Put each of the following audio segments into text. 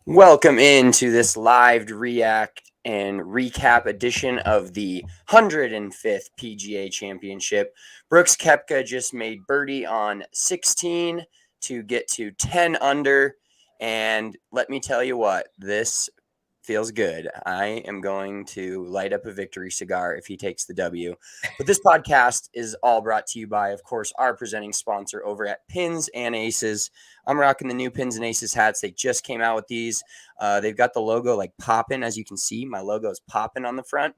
Welcome into this live react and recap edition of the 105th PGA Championship. Brooks Koepka just made birdie on 16 to get to 10 under. And let me tell you what, this feels good. I am going to light up a victory cigar if he takes the W. But this podcast is all brought to you by, of course, our presenting sponsor over at Pins and Aces. I'm rocking the new Pins and Aces hats. They just came out with these. They've got the logo like popping, as you can see. My logo is popping on the front.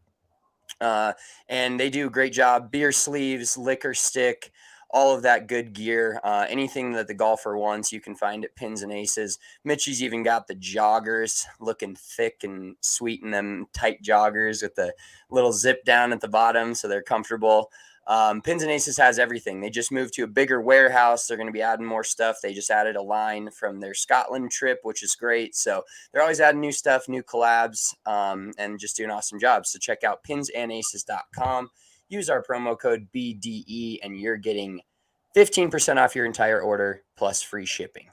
And they do a great job. Beer sleeves, liquor stick, all of that good gear. Anything that the golfer wants, you can find at Pins and Aces. Mitchie's even got the joggers looking thick and sweet in them tight joggers with the little zip down at the bottom so they're comfortable. Pins and Aces has everything. They just moved to a bigger warehouse. They're going to be adding more stuff. They just added a line from their Scotland trip, which is great. So they're always adding new stuff, new collabs, and just doing awesome jobs. So check out pinsandaces.com. Use our promo code BDE, and you're getting 15% off your entire order plus free shipping.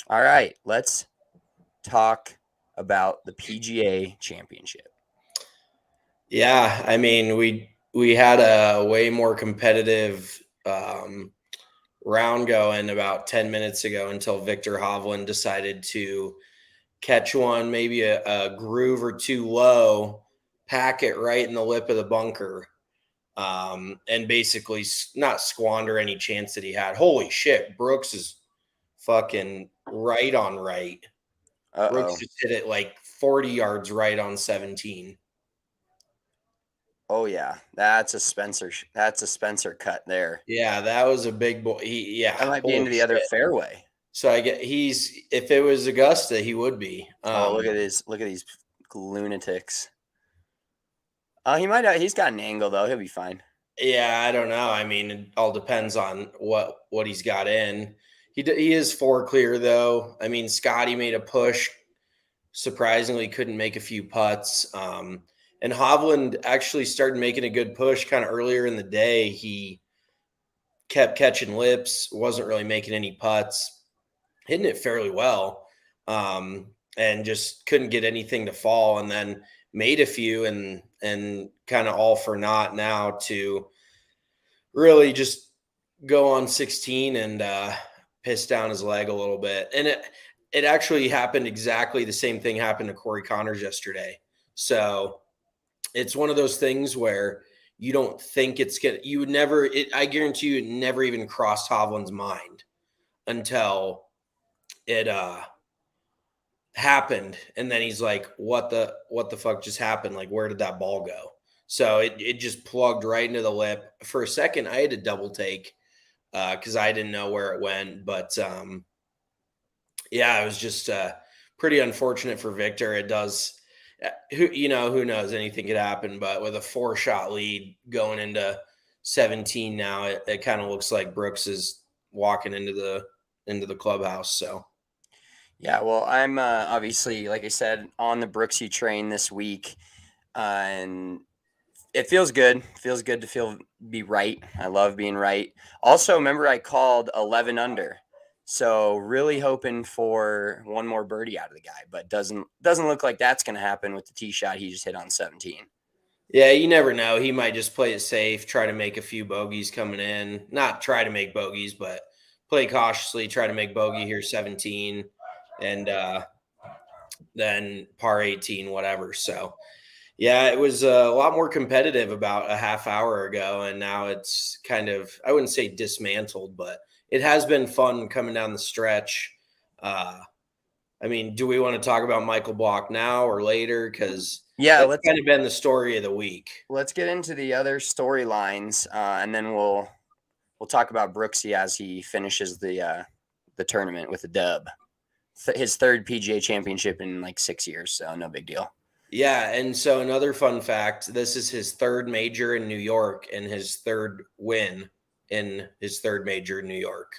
All right, let's talk about the PGA Championship. Yeah, I mean, we had a way more competitive round going about 10 minutes ago until Viktor Hovland decided to catch one, maybe a groove or two low, pack it right in the lip of the bunker, and basically not squander any chance that he had. Holy shit, Brooks is fucking right on right. Brooks just hit it like 40 yards right on 17. Oh yeah, that's a Spencer cut there. Yeah, that was a big boy. That might be into the other fairway. So I get if it was Augusta, he would be. Look at these lunatics. He's got an angle though. He'll be fine. Yeah, I don't know. I mean, it all depends on what he's got in. He is 4 clear though. I mean, Scottie made a push. Surprisingly, couldn't make a few putts. And Hovland actually started making a good push kind of earlier in the day. He kept catching lips, wasn't really making any putts, hitting it fairly well, and just couldn't get anything to fall. And then made a few and kind of all for naught now to really just go on 16 and piss down his leg a little bit. And it actually happened exactly the same thing happened to Corey Connors yesterday. So it's one of those things where you don't think I guarantee you it never even crossed Hovland's mind until it happened. And then he's like, what the fuck just happened? Like, where did that ball go? So it just plugged right into the lip. For a second, I had to double take because I didn't know where it went. But yeah, it was just pretty unfortunate for Viktor. It does, who knows, anything could happen. But with a 4-shot lead going into 17 now, it kind of looks like Brooks is walking into the clubhouse. So. Yeah, well, I'm obviously, like I said, on the Brooksy train this week, and it feels good. It feels good to be right. I love being right. Also, remember I called 11 under, so really hoping for one more birdie out of the guy, but doesn't look like that's going to happen with the tee shot he just hit on 17. Yeah, you never know. He might just play it safe, try to make a few bogeys coming in. Not try to make bogeys, but play cautiously, try to make bogey here 17, and then par 18, whatever. So, yeah, it was a lot more competitive about a half hour ago, and now it's kind of, I wouldn't say dismantled, but it has been fun coming down the stretch. I mean, do we want to talk about Michael Block now or later? Because that's kind of been the story of the week. Let's get into the other storylines, and then we'll talk about Brooksy as he finishes the tournament with a dub. His third PGA Championship in like 6 years, so no big deal. Yeah, and so another fun fact, this is his third major in New York and his third win in his third major in New York.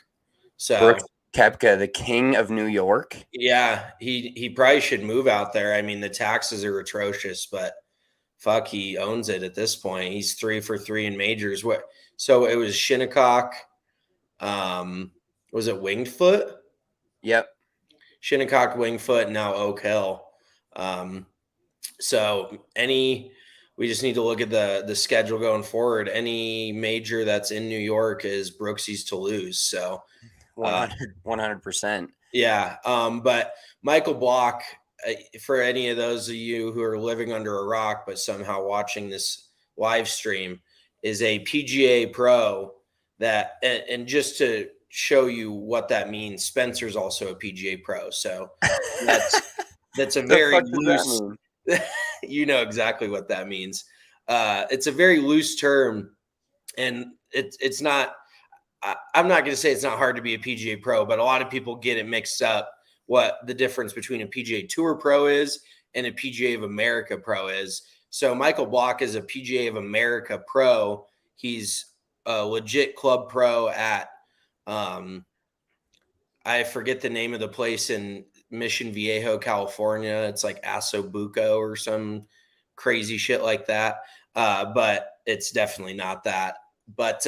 So Brooks Koepka, the king of New York. Yeah, he probably should move out there. I mean, the taxes are atrocious, but fuck, he owns it at this point. He's 3 for 3 in majors. So it was Shinnecock. Was it Winged Foot? Yep. Shinnecock, Winged Foot, and now Oak Hill. So we just need to look at the schedule going forward. Any major that's in New York is Brooksy's to lose. So 100%. Yeah. But Michael Block, for any of those of you who are living under a rock but somehow watching this live stream, is a PGA pro that, and just to show you what that means, Spencer's also a PGA pro. So that's a very loose, you know exactly what that means. It's a very loose term, and it's not, I'm not going to say it's not hard to be a PGA pro, but a lot of people get it mixed up what the difference between a PGA Tour pro is and a PGA of America pro is. So Michael Block is a PGA of America pro. He's a legit club pro at, I forget the name of the place in Mission Viejo, California. It's like Asobuco or some crazy shit like that. But it's definitely not that. But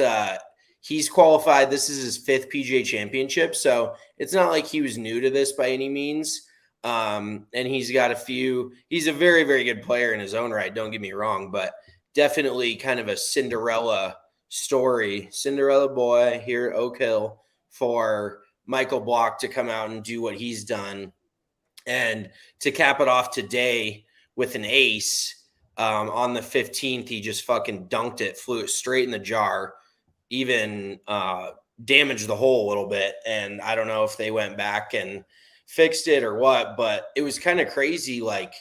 he's qualified. This is his 5th PGA Championship. So it's not like he was new to this by any means. And he's got he's a very, very good player in his own right. Don't get me wrong, but definitely kind of a Cinderella story, Cinderella boy here at Oak Hill for Michael Block to come out and do what he's done. And to cap it off today with an ace on the 15th, he just fucking dunked it, flew it straight in the jar, even damaged the hole a little bit. And I don't know if they went back and fixed it or what, but it was kind of crazy. Like,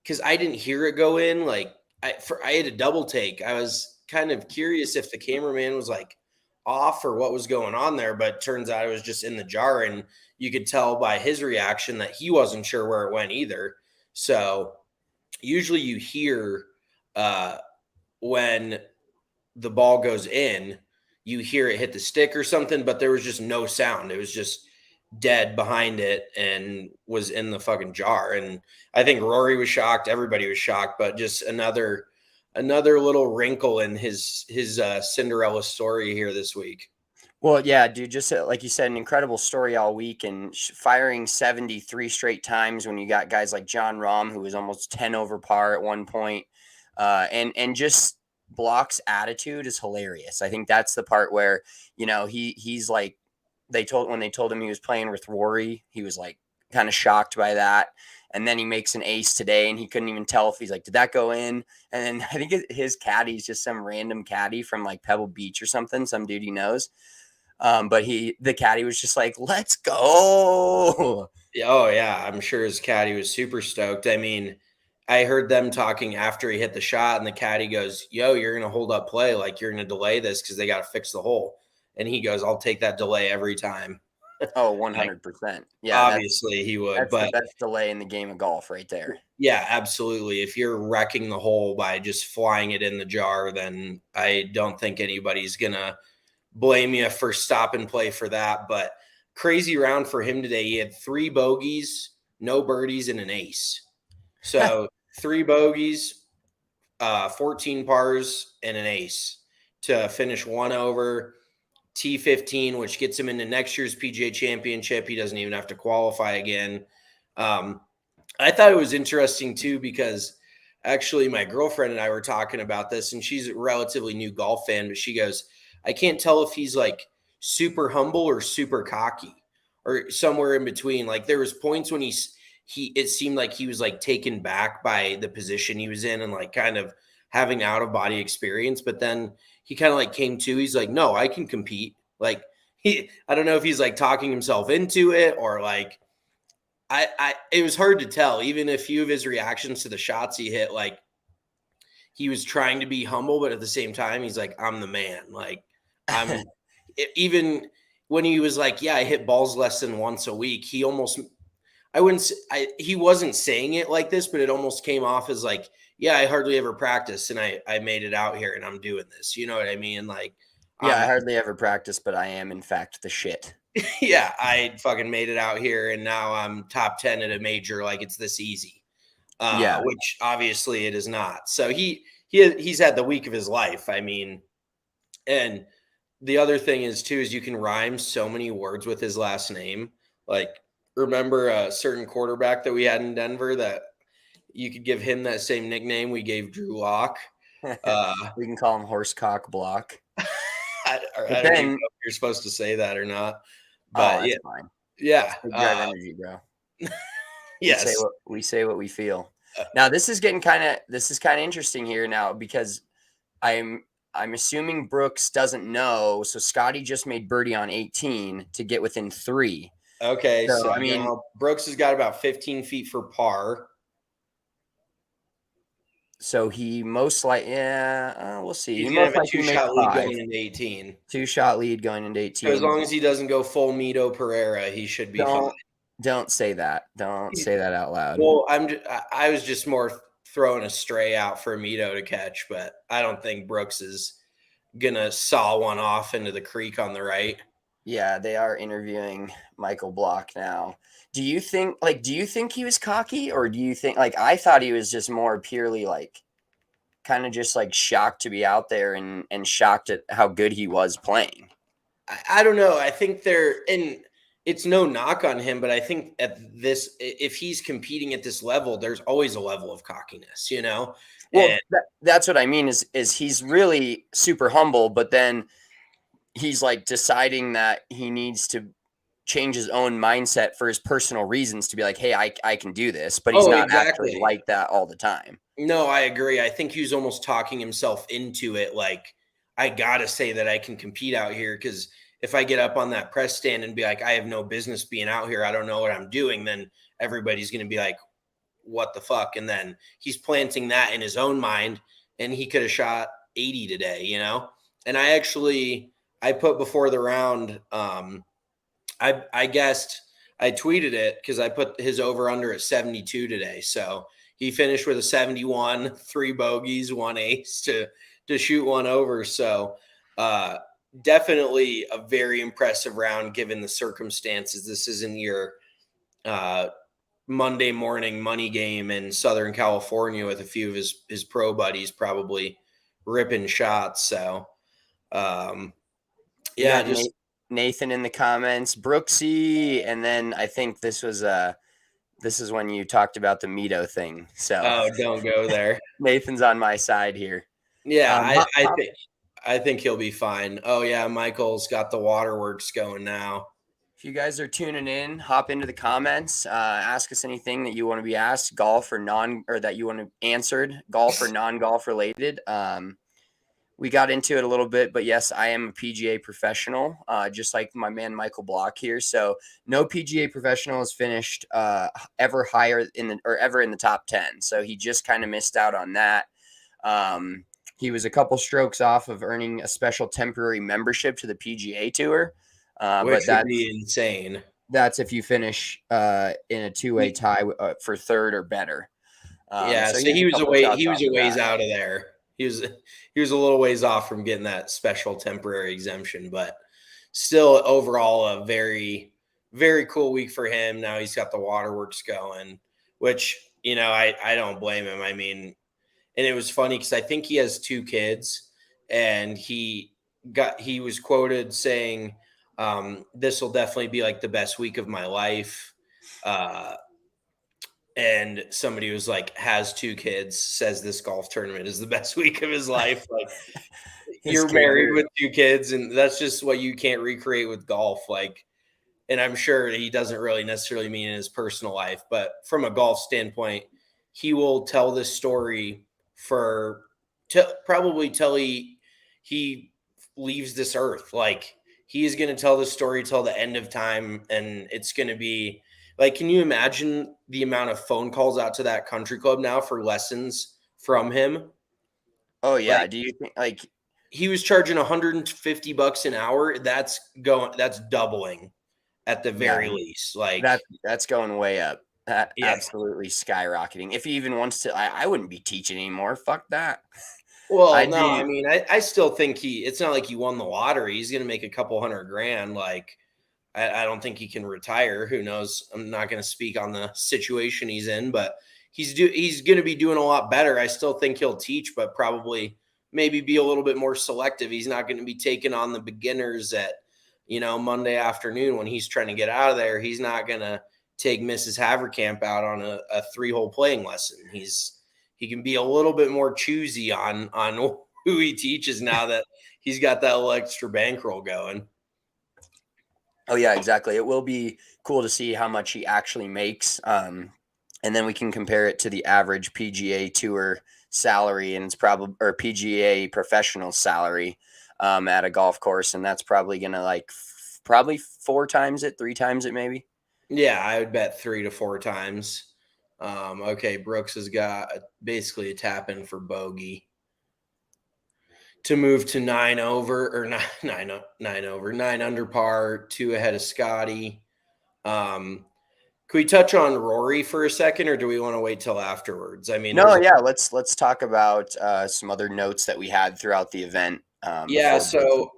cause I didn't hear it go in. Like I had a double take. I was kind of curious if the cameraman was like off or what was going on there, but turns out it was just in the jar. And you could tell by his reaction that he wasn't sure where it went either. So usually you hear when the ball goes in, you hear it hit the stick or something, but there was just no sound. It was just dead behind it and was in the fucking jar. And I think Rory was shocked. Everybody was shocked, but just another little wrinkle in his Cinderella story here this week. Well, yeah, dude, just like you said, an incredible story all week, and firing 73 straight times when you got guys like John Rahm, who was almost 10 over par at one point. And just Block's attitude is hilarious. I think that's the part where, you know, he's like, when they told him he was playing with Rory, he was like kind of shocked by that. And then he makes an ace today, and he couldn't even tell if he's like, did that go in? And then I think his caddy is just some random caddy from like Pebble Beach or something, some dude he knows. But the caddy was just like, let's go. Oh yeah. I'm sure his caddy was super stoked. I mean, I heard them talking after he hit the shot, and the caddy goes, yo, you're going to hold up play. Like, you're going to delay this because they got to fix the hole. And he goes, I'll take that delay every time. Oh, 100%. Yeah. Obviously he would, that's but the best delay in the game of golf right there. Yeah, absolutely. If you're wrecking the hole by just flying it in the jar, then I don't think anybody's going to blame you for stop and play for that. But crazy round for him today. He had 3 bogeys, no birdies, and an ace. So 3 bogeys, 14 pars, and an ace to finish 1 over T15, which gets him into next year's PGA Championship. He doesn't even have to qualify again. I thought it was interesting too, because actually my girlfriend and I were talking about this, and she's a relatively new golf fan, but she goes, I can't tell if he's like super humble or super cocky or somewhere in between. Like, there was points when it seemed like he was like taken back by the position he was in and like kind of having out of body experience. But then he kind of like came to, he's like, no, I can compete. Like, I don't know if he's like talking himself into it or like, it was hard to tell. Even a few of his reactions to the shots he hit, like, he was trying to be humble, but at the same time, he's like, I'm the man. Like, I'm even when he was like, yeah, I hit balls less than once a week. He almost, he wasn't saying it like this, but it almost came off as like, yeah, I hardly ever practice, and I made it out here and I'm doing this. You know what I mean? Like, yeah, I hardly ever practice, but I am in fact the shit. Yeah, I fucking made it out here, and now I'm top 10 at a major. Like, it's this easy. Yeah, which obviously it is not. So he's had the week of his life. I mean, and the other thing is too, is you can rhyme so many words with his last name. Like, remember a certain quarterback that we had in Denver that you could give him that same nickname we gave Drew Lock? We can call him Horsecock Block. I But don't even then, know if you're supposed to say that or not. oh, But that's fine. yeah. Big drive energy, bro. Yes. We say what we feel. Now this is kind of interesting here now because I'm assuming Brooks doesn't know. So Scottie just made birdie on 18 to get within 3. Okay, So so I mean, now Brooks has got about 15 feet for par. so he most likely, we'll see. He's He gonna most have a likely make two-shot lead 5. going into 18. 2-shot lead going into So as 18. long as he doesn't go full Mito Pereira, he should be fine. Don't say that. Don't say that out loud. Well, I was just more throwing a stray out for Mito to catch, but I don't think Brooks is gonna saw one off into the creek on the right. Yeah, they are interviewing Michael Block now. Do you think he was cocky, or do you think I thought he was just more purely kind of just shocked to be out there and shocked at how good he was playing? I don't know. I think and it's no knock on him, but I think if he's competing at this level, there's always a level of cockiness, you know? Well, that's what I mean is he's really super humble, but then he's deciding that he needs to change his own mindset for his personal reasons to be like, hey, I can do this, but he's not actually like that all the time. No, I agree. I think he was almost talking himself into it. Like, I got to say that I can compete out here because if I get up on that press stand and be like, I have no business being out here, I don't know what I'm doing, then everybody's going to be like, what the fuck? And then he's planting that in his own mind, and he could have shot 80 today, you know? And I put before the round, I guessed, I tweeted it because I put his over under at 72 today. So he finished with a 71, 3 bogeys, 1 ace to shoot 1 over. So definitely a very impressive round given the circumstances. This isn't your Monday morning money game in Southern California with a few of his pro buddies probably ripping shots. So yeah, just Nathan in the comments, Brooksy, and then I think this is when you talked about the Mito thing. So don't go there. Nathan's on my side here. Yeah, I think he'll be fine. Oh yeah, Michael's got the waterworks going now. If you guys are tuning in, hop into the comments. Ask us anything that you want to be asked, golf or that you want to answered, golf or non-golf related. We got into it a little bit, but yes, I am a PGA professional, just like my man Michael Block here. So no PGA professional has finished ever higher ever in the top 10. So he just kind of missed out on that. He was a couple strokes off of earning a special temporary membership to the PGA Tour. Which would be insane. That's if you finish in a 2-way tie for third or better. So he was a ways out of there. He was a little ways off from getting that special temporary exemption, but still overall a very, very cool week for him. Now he's got the waterworks going, which, I don't blame him. I mean, and it was funny because I think he has 2 kids, and he was quoted saying, this will definitely be like the best week of my life. And somebody was like, has 2 kids, says this golf tournament is the best week of his life. Like, you're married with 2 kids, and that's just what you can't recreate with golf. Like, and I'm sure he doesn't really necessarily mean in his personal life, but from a golf standpoint, he will tell this story probably till he leaves this earth. Like, he is going to tell this story till the end of time, and it's going to be like, can you imagine the amount of phone calls out to that country club now for lessons from him? Oh yeah. Do you think he was charging $150 an hour? That's doubling at the very least. Like that's going way up. Absolutely skyrocketing. If he even wants to, I wouldn't be teaching anymore. Fuck that. Well, I mean, I still think it's not like he won the lottery. He's going to make a couple $100,000. Like, I don't think he can retire. Who knows? I'm not going to speak on the situation he's in, but he's going to be doing a lot better. I still think he'll teach, but probably maybe be a little bit more selective. He's not going to be taking on the beginners at, Monday afternoon when he's trying to get out of there. He's not going to take Mrs. Haverkamp out on a 3-hole playing lesson. He can be a little bit more choosy on who he teaches now that he's got that little extra bankroll going. Oh yeah, exactly. It will be cool to see how much he actually makes. And then we can compare it to the average PGA Tour salary, and it's probably, or PGA professional salary at a golf course, and that's probably gonna probably 4 times it, 3 times it, maybe. Yeah, I would bet 3 to 4 times. Okay, Brooks has got basically a tap in for bogey to move to 9 over, or 9 under par, 2 ahead of Scottie. Can we touch on Rory for a second, or do we want to wait till afterwards? I mean, No, yeah, let's talk about some other notes that we had throughout the event. Yeah, so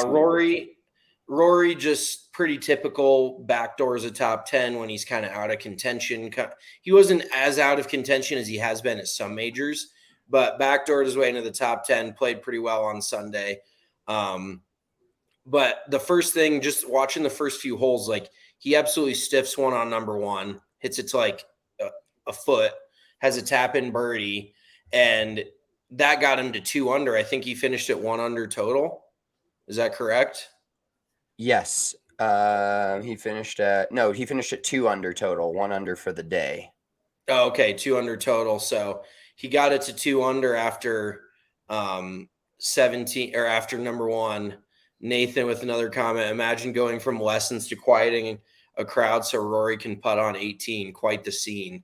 Rory just pretty typical, backdoors a top 10 when he's kind of out of contention. He wasn't as out of contention as he has been at some majors, but backdoored his way into the top 10, played pretty well on Sunday. But the first thing, just watching the first few holes, like he absolutely stiffs one on number 1, hits it to like a foot, has a tap in birdie, and that got him to 2 under. I think he finished at 1 under total. Is that correct? Yes. He finished at 2 under total, 1 under for the day. Oh, okay, 2 under total. So he got it to 2 under after 17, or after number 1. Nathan with another comment. Imagine going from lessons to quieting a crowd so Rory can putt on 18. Quite the scene.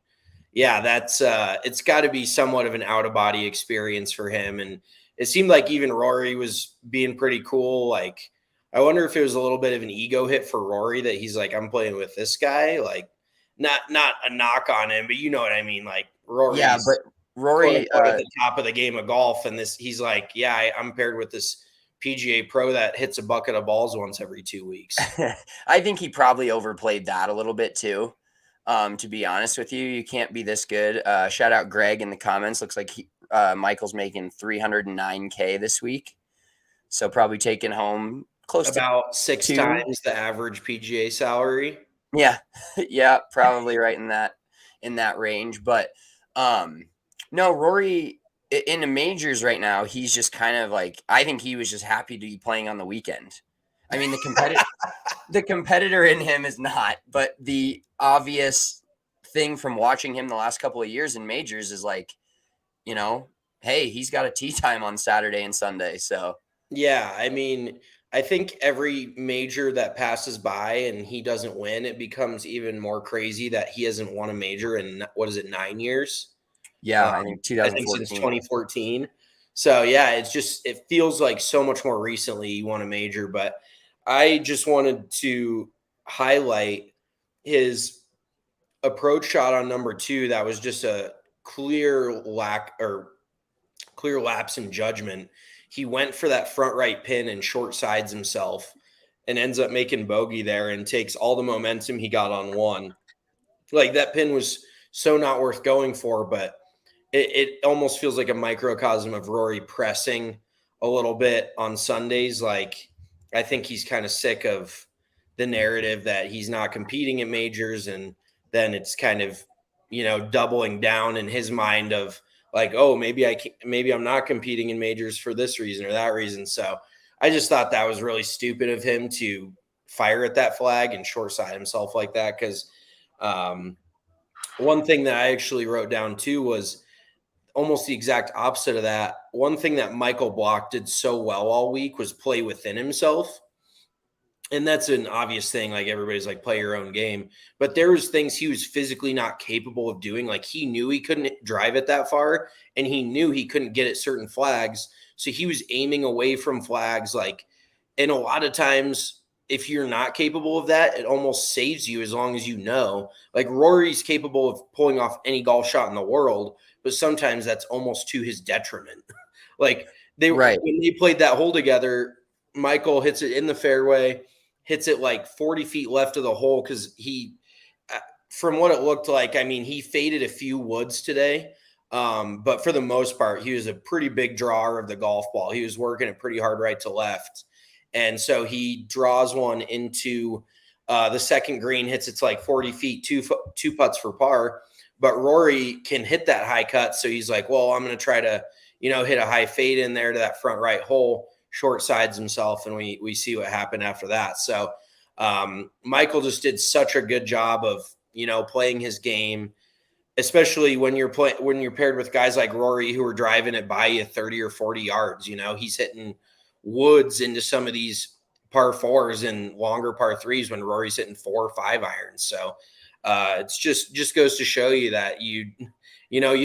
Yeah, that's it's got to be somewhat of an out-of-body experience for him. And it seemed like even Rory was being pretty cool. Like, I wonder if it was a little bit of an ego hit for Rory that he's like, I'm playing with this guy. Like, not a knock on him, but you know what I mean? Like, Rory's, yeah, but Rory at the top of the game of golf, and he's like, yeah, I'm paired with this PGA pro that hits a bucket of balls once every 2 weeks. I think he probably overplayed that a little bit too. To be honest with you can't be this good. Shout out Greg in the comments. Looks like Michael's making $309K this week, so probably taking home close about to 6 2 times the average PGA salary. Yeah, yeah, probably right in that range. But no, Rory in the majors right now, he's just kind of like, I think he was just happy to be playing on the weekend. I mean, the competitor in him is not, but the obvious thing from watching him the last couple of years in majors is like, hey, he's got a tee time on Saturday and Sunday. So yeah, I mean, I think every major that passes by and he doesn't win, it becomes even more crazy that he hasn't won a major in, 9 years? Yeah, I think 2014. I think since 2014. So yeah, it feels like so much more recently he won a major. But I just wanted to highlight his approach shot on number 2. That was just a clear lapse in judgment. He went for that front right pin and short sides himself and ends up making bogey there and takes all the momentum he got on 1. Like, that pin was so not worth going for, but it almost feels like a microcosm of Rory pressing a little bit on Sundays. Like, I think he's kind of sick of the narrative that he's not competing at majors, and then it's kind of, doubling down in his mind of like, oh, maybe I'm not competing in majors for this reason or that reason. So I just thought that was really stupid of him to fire at that flag and short side himself like that. Because one thing that I actually wrote down too was almost the exact opposite of that. One thing that Michael Block did so well all week was play within himself. And that's an obvious thing. Like, everybody's like, play your own game. But there was things he was physically not capable of doing. Like, he knew he couldn't drive it that far, and he knew he couldn't get at certain flags. So he was aiming away from flags. Like, and a lot of times, if you're not capable of that, it almost saves you as long as you know. Like, Rory's capable of pulling off any golf shot in the world, but sometimes that's almost to his detriment. Like, when they played that hole together, Michael hits it in the fairway, hits it like 40 feet left of the hole because he, from what it looked like, I mean, he faded a few woods today. But for the most part, he was a pretty big drawer of the golf ball. He was working it pretty hard right to left. And so he draws one into The second green hits it's like 40 feet, two putts for par. But Rory can hit that high cut. So he's like, well, I'm going to try to, hit a high fade in there to that front right hole, short sides himself. And we see what happened after that. So Michael just did such a good job of, playing his game, especially when you're paired with guys like Rory who are driving it by you 30 or 40 yards. He's hitting woods into some of these par fours and longer par threes when Rory's hitting 4 or 5 irons. So it's just goes to show you that you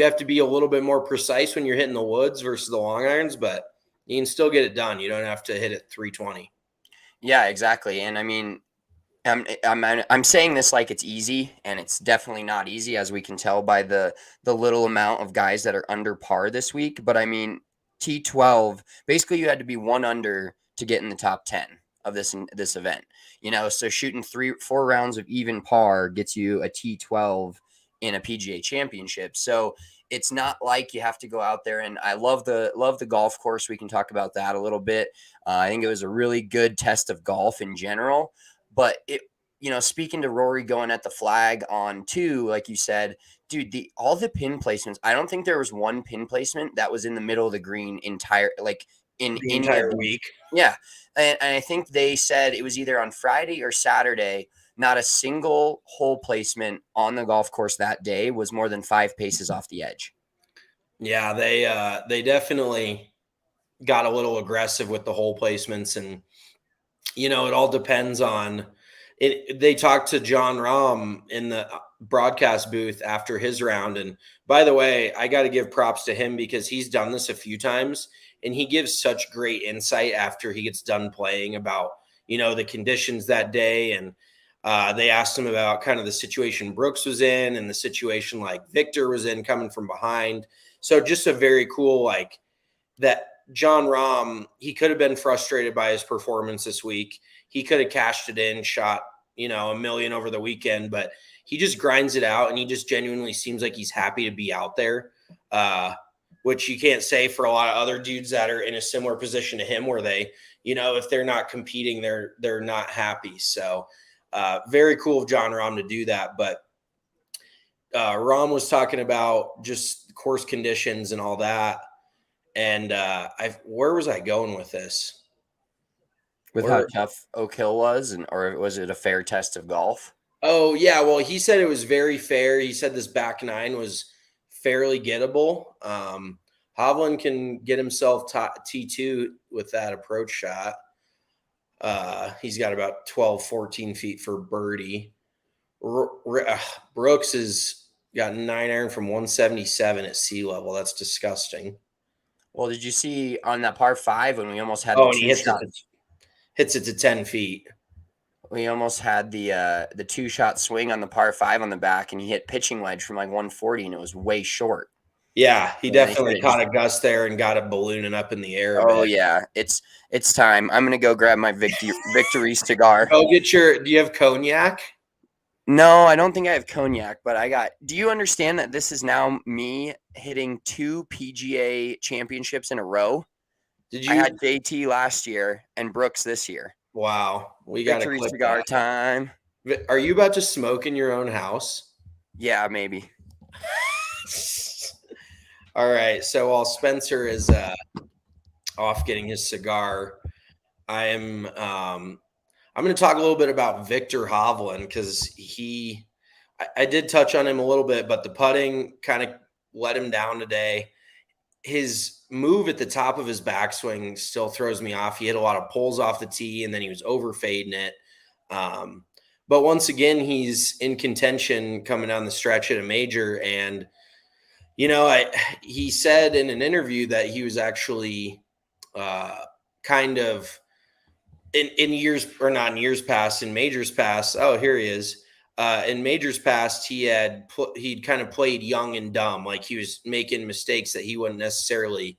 have to be a little bit more precise when you're hitting the woods versus the long irons, but you can still get it done. You don't have to hit it 320. Yeah, exactly. And I mean, I'm saying this like it's easy, and it's definitely not easy, as we can tell by the little amount of guys that are under par this week. But I mean, T12, basically you had to be 1 under to get in the top 10 of this event. So shooting 4 rounds of even par gets you a T12 in a PGA Championship. So it's not like you have to go out there, and I love the golf course. We can talk about that a little bit. I think it was a really good test of golf in general. But speaking to Rory going at the flag on 2, like you said, dude, all the pin placements, I don't think there was one pin placement that was in the middle of the green in The entire week. Yeah. And I think they said it was either on Friday or Saturday, not a single hole placement on the golf course that day was more than 5 paces off the edge. Yeah, they definitely got a little aggressive with the hole placements, and it all depends on it. They talked to John Rahm in the broadcast booth after his round. And by the way, I got to give props to him because he's done this a few times and he gives such great insight after he gets done playing about, the conditions that day. And they asked him about kind of the situation Brooks was in and the situation like Viktor was in coming from behind. So just a very cool, like that John Rahm, he could have been frustrated by his performance this week. He could have cashed it in, shot, $1 million over the weekend, but he just grinds it out and he just genuinely seems like he's happy to be out there, which you can't say for a lot of other dudes that are in a similar position to him where they, if they're not competing, they're not happy. So very cool of John Rahm to do that. But Rahm was talking about just course conditions and all that. And where was I going with this? With how tough Oak Hill was, or was it a fair test of golf? Oh, yeah. Well, he said it was very fair. He said this back 9 was fairly gettable. Hovland can get himself T2 with that approach shot. He's got about 12, 14 feet for birdie. Brooks has got 9 iron from 177 at sea level. That's disgusting. Well, did you see on that par 5 when we almost had the 2 shot? Hits it to 10 feet. We almost had the 2-shot swing on the par 5 on the back, and he hit pitching wedge from like 140, and it was way short. Yeah, he definitely caught a gust there and got it ballooning up in the air. Oh yeah, it's time. I'm gonna go grab my victory cigar. Go get do you have cognac? No, I don't think I have cognac, but do you understand that this is now me hitting 2 PGA championships in a row? I had JT last year and Brooks this year. Wow. We got victory cigar time. Are you about to smoke in your own house? Yeah, maybe. All right. So while Spencer is off getting his cigar, I'm going to talk a little bit about Viktor Hovland because I did touch on him a little bit, but the putting kind of let him down today. His move at the top of his backswing still throws me off. He hit a lot of pulls off the tee and then he was over fading it. But once again, he's in contention coming down the stretch at a major. And, he said in an interview that he was actually kind of in years, or not in years past, in majors past. Oh, here he is. In majors past, he'd kind of played young and dumb, like he was making mistakes that he wouldn't necessarily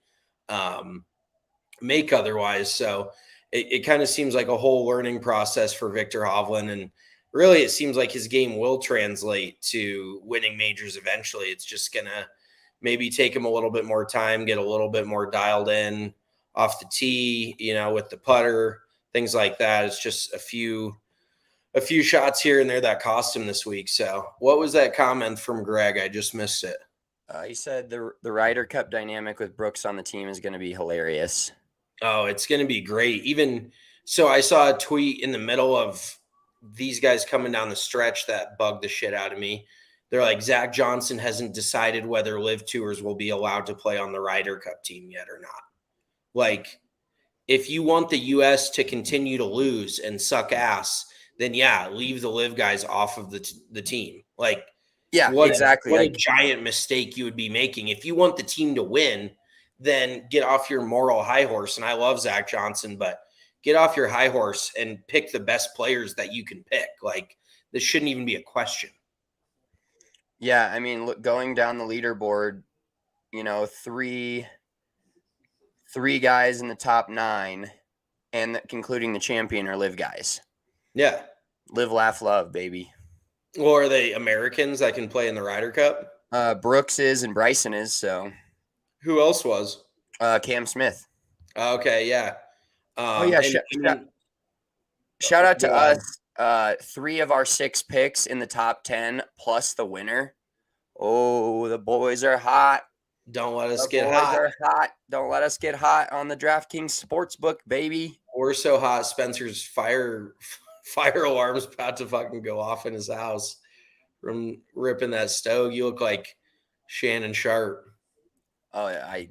make otherwise. So it kind of seems like a whole learning process for Viktor Hovland, and really, it seems like his game will translate to winning majors eventually. It's just gonna maybe take him a little bit more time, get a little bit more dialed in off the tee, with the putter, things like that. It's just a few a few shots here and there that cost him this week. So what was that comment from Greg? I just missed it. He said the Ryder Cup dynamic with Brooks on the team is going to be hilarious. Oh, it's going to be great. Even so, I saw a tweet in the middle of these guys coming down the stretch that bugged the shit out of me. They're like, Zach Johnson hasn't decided whether Live Tours will be allowed to play on the Ryder Cup team yet or not. Like, if you want the U.S. to continue to lose and suck ass, then yeah, leave the Live guys off of the team. Like, Yeah, exactly. What a giant mistake you would be making. If you want the team to win, then get off your moral high horse. And I love Zach Johnson, but get off your high horse and pick the best players that you can pick. Like, this shouldn't even be a question. Yeah, I mean, look, going down the leaderboard, you know, three guys in the top 9, and including the champion are Live guys. Yeah. Live, laugh, love, baby. Or are they Americans that can play in the Ryder Cup? Brooks is and Bryson is, so. Who else was? Cam Smith. Okay, yeah. Shout out to us. 3 of our 6 picks in the top 10 plus the winner. Oh, the boys are hot. Don't let us get hot. Don't let us get hot on the DraftKings Sportsbook, baby. We're so hot, Spencer's fire alarm's about to fucking go off in his house from ripping that stove. You look like Shannon Sharp. Oh, yeah.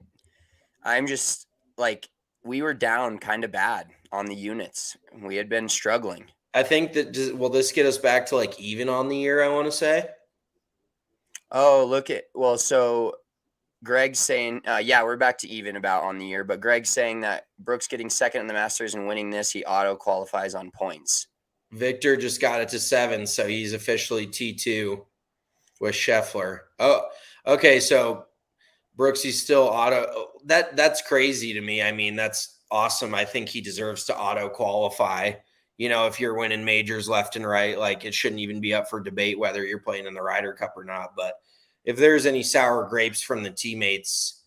I'm just like, we were down kind of bad on the units. We had been struggling. I think that will this get us back to like even on the year, I want to say? Oh, so Greg's saying, yeah, we're back to even about on the year, but Greg's saying that Brooks getting second in the Masters and winning this, he auto qualifies on points. Victor just got it to 7, so he's officially T2 with Scheffler. Oh, okay, so Brooks, he's still auto. That's crazy to me. I mean, that's awesome. I think he deserves to auto qualify. You know, if you're winning majors left and right, like it shouldn't even be up for debate whether you're playing in the Ryder Cup or not. But if there's any sour grapes from the teammates,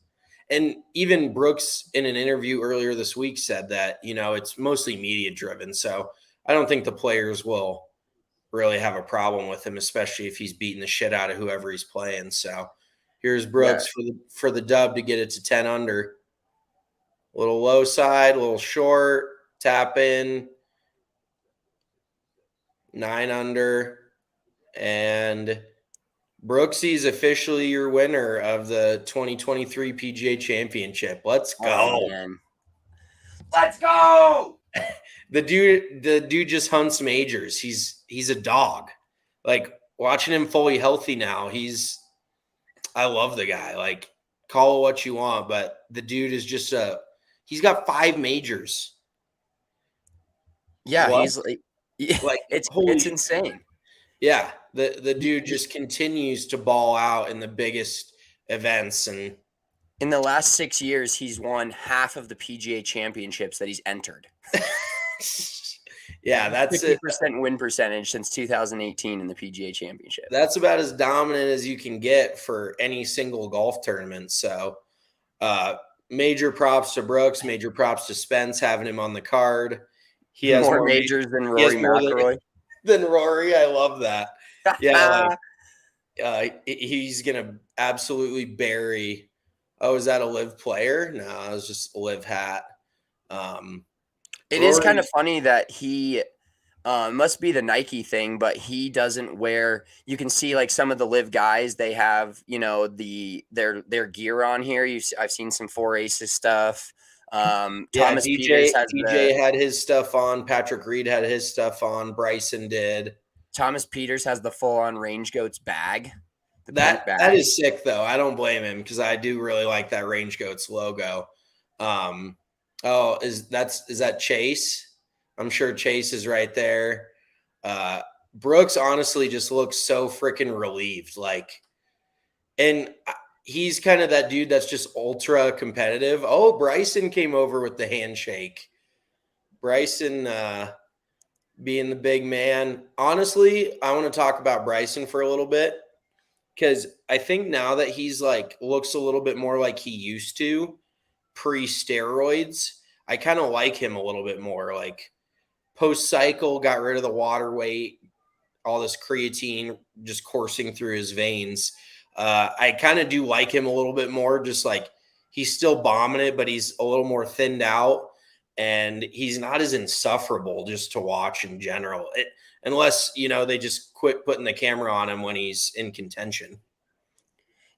and even Brooks in an interview earlier this week said that, you know, it's mostly media driven. So I don't think the players will really have a problem with him, especially if he's beating the shit out of whoever he's playing. So here's Brooks for the dub to get it to 10 under. A little low side, a little short, tap in, 9 under, and Brooksy's officially your winner of the 2023 PGA Championship. Let's go. Oh, man. Let's go. The dude just hunts majors. He's a dog. Like, watching him fully healthy now, I love the guy. Like, call it what you want, but the dude is just he's got 5 majors. Yeah, what? He's like it's insane. Yeah, the dude just continues to ball out in the biggest events, and in the last 6 years, he's won half of the PGA championships that he's entered. Yeah, that's 50% win percentage since 2018 in the PGA Championship. That's about as dominant as you can get for any single golf tournament. So, major props to Brooks, major props to Spence having him on the card. He has more majors than Rory McIlroy. Than Rory, I love that. Yeah, he's gonna absolutely bury. Oh, is that a Live player? No, it was just a Live hat. It is kind of funny that he must be the Nike thing, but he doesn't wear. You can see like some of the Live guys, they have, you know, their gear on here. I've seen some 4 Aces stuff. Thomas Peters had his stuff on. Patrick Reed had his stuff on. Bryson did. Thomas Peters has the full-on Range Goats bag. That is sick though. I don't blame him because I do really like that Range Goats logo. Is that Chase? I'm sure Chase is right there. Brooks honestly just looks so freaking relieved. Like, and he's kind of that dude that's just ultra competitive. Oh, Bryson came over with the handshake. Bryson being the big man. Honestly, I want to talk about Bryson for a little bit because I think now that he's like looks a little bit more like he used to pre-steroids, I kind of like him a little bit more. Like, post cycle, got rid of the water weight, all this creatine just coursing through his veins. I kind of do like him a little bit more, just like he's still bombing it, but he's a little more thinned out and he's not as insufferable just to watch in general. Unless, they just quit putting the camera on him when he's in contention.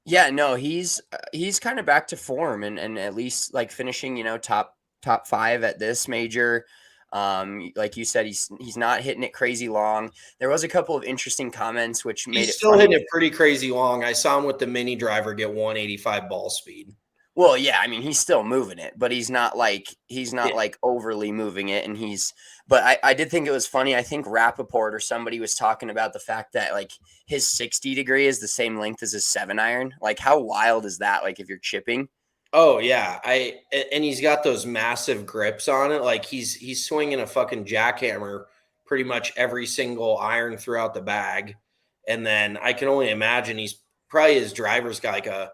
Yeah, no, he's kind of back to form and at least like finishing, top 5 at this major. Like you said, he's not hitting it crazy long. There was a couple of interesting comments which made He's it still funny. hitting it pretty crazy long. I saw him with the mini driver get 185 ball speed. Well, yeah, I mean, he's still moving it, but he's not like overly moving it. And but I did think it was funny. I think Rappaport or somebody was talking about the fact that like his 60 degree is the same length as his 7-iron. Like, how wild is that? Like, if you're chipping. Oh yeah, and he's got those massive grips on it. Like he's swinging a fucking jackhammer pretty much every single iron throughout the bag. And then I can only imagine his driver's got like a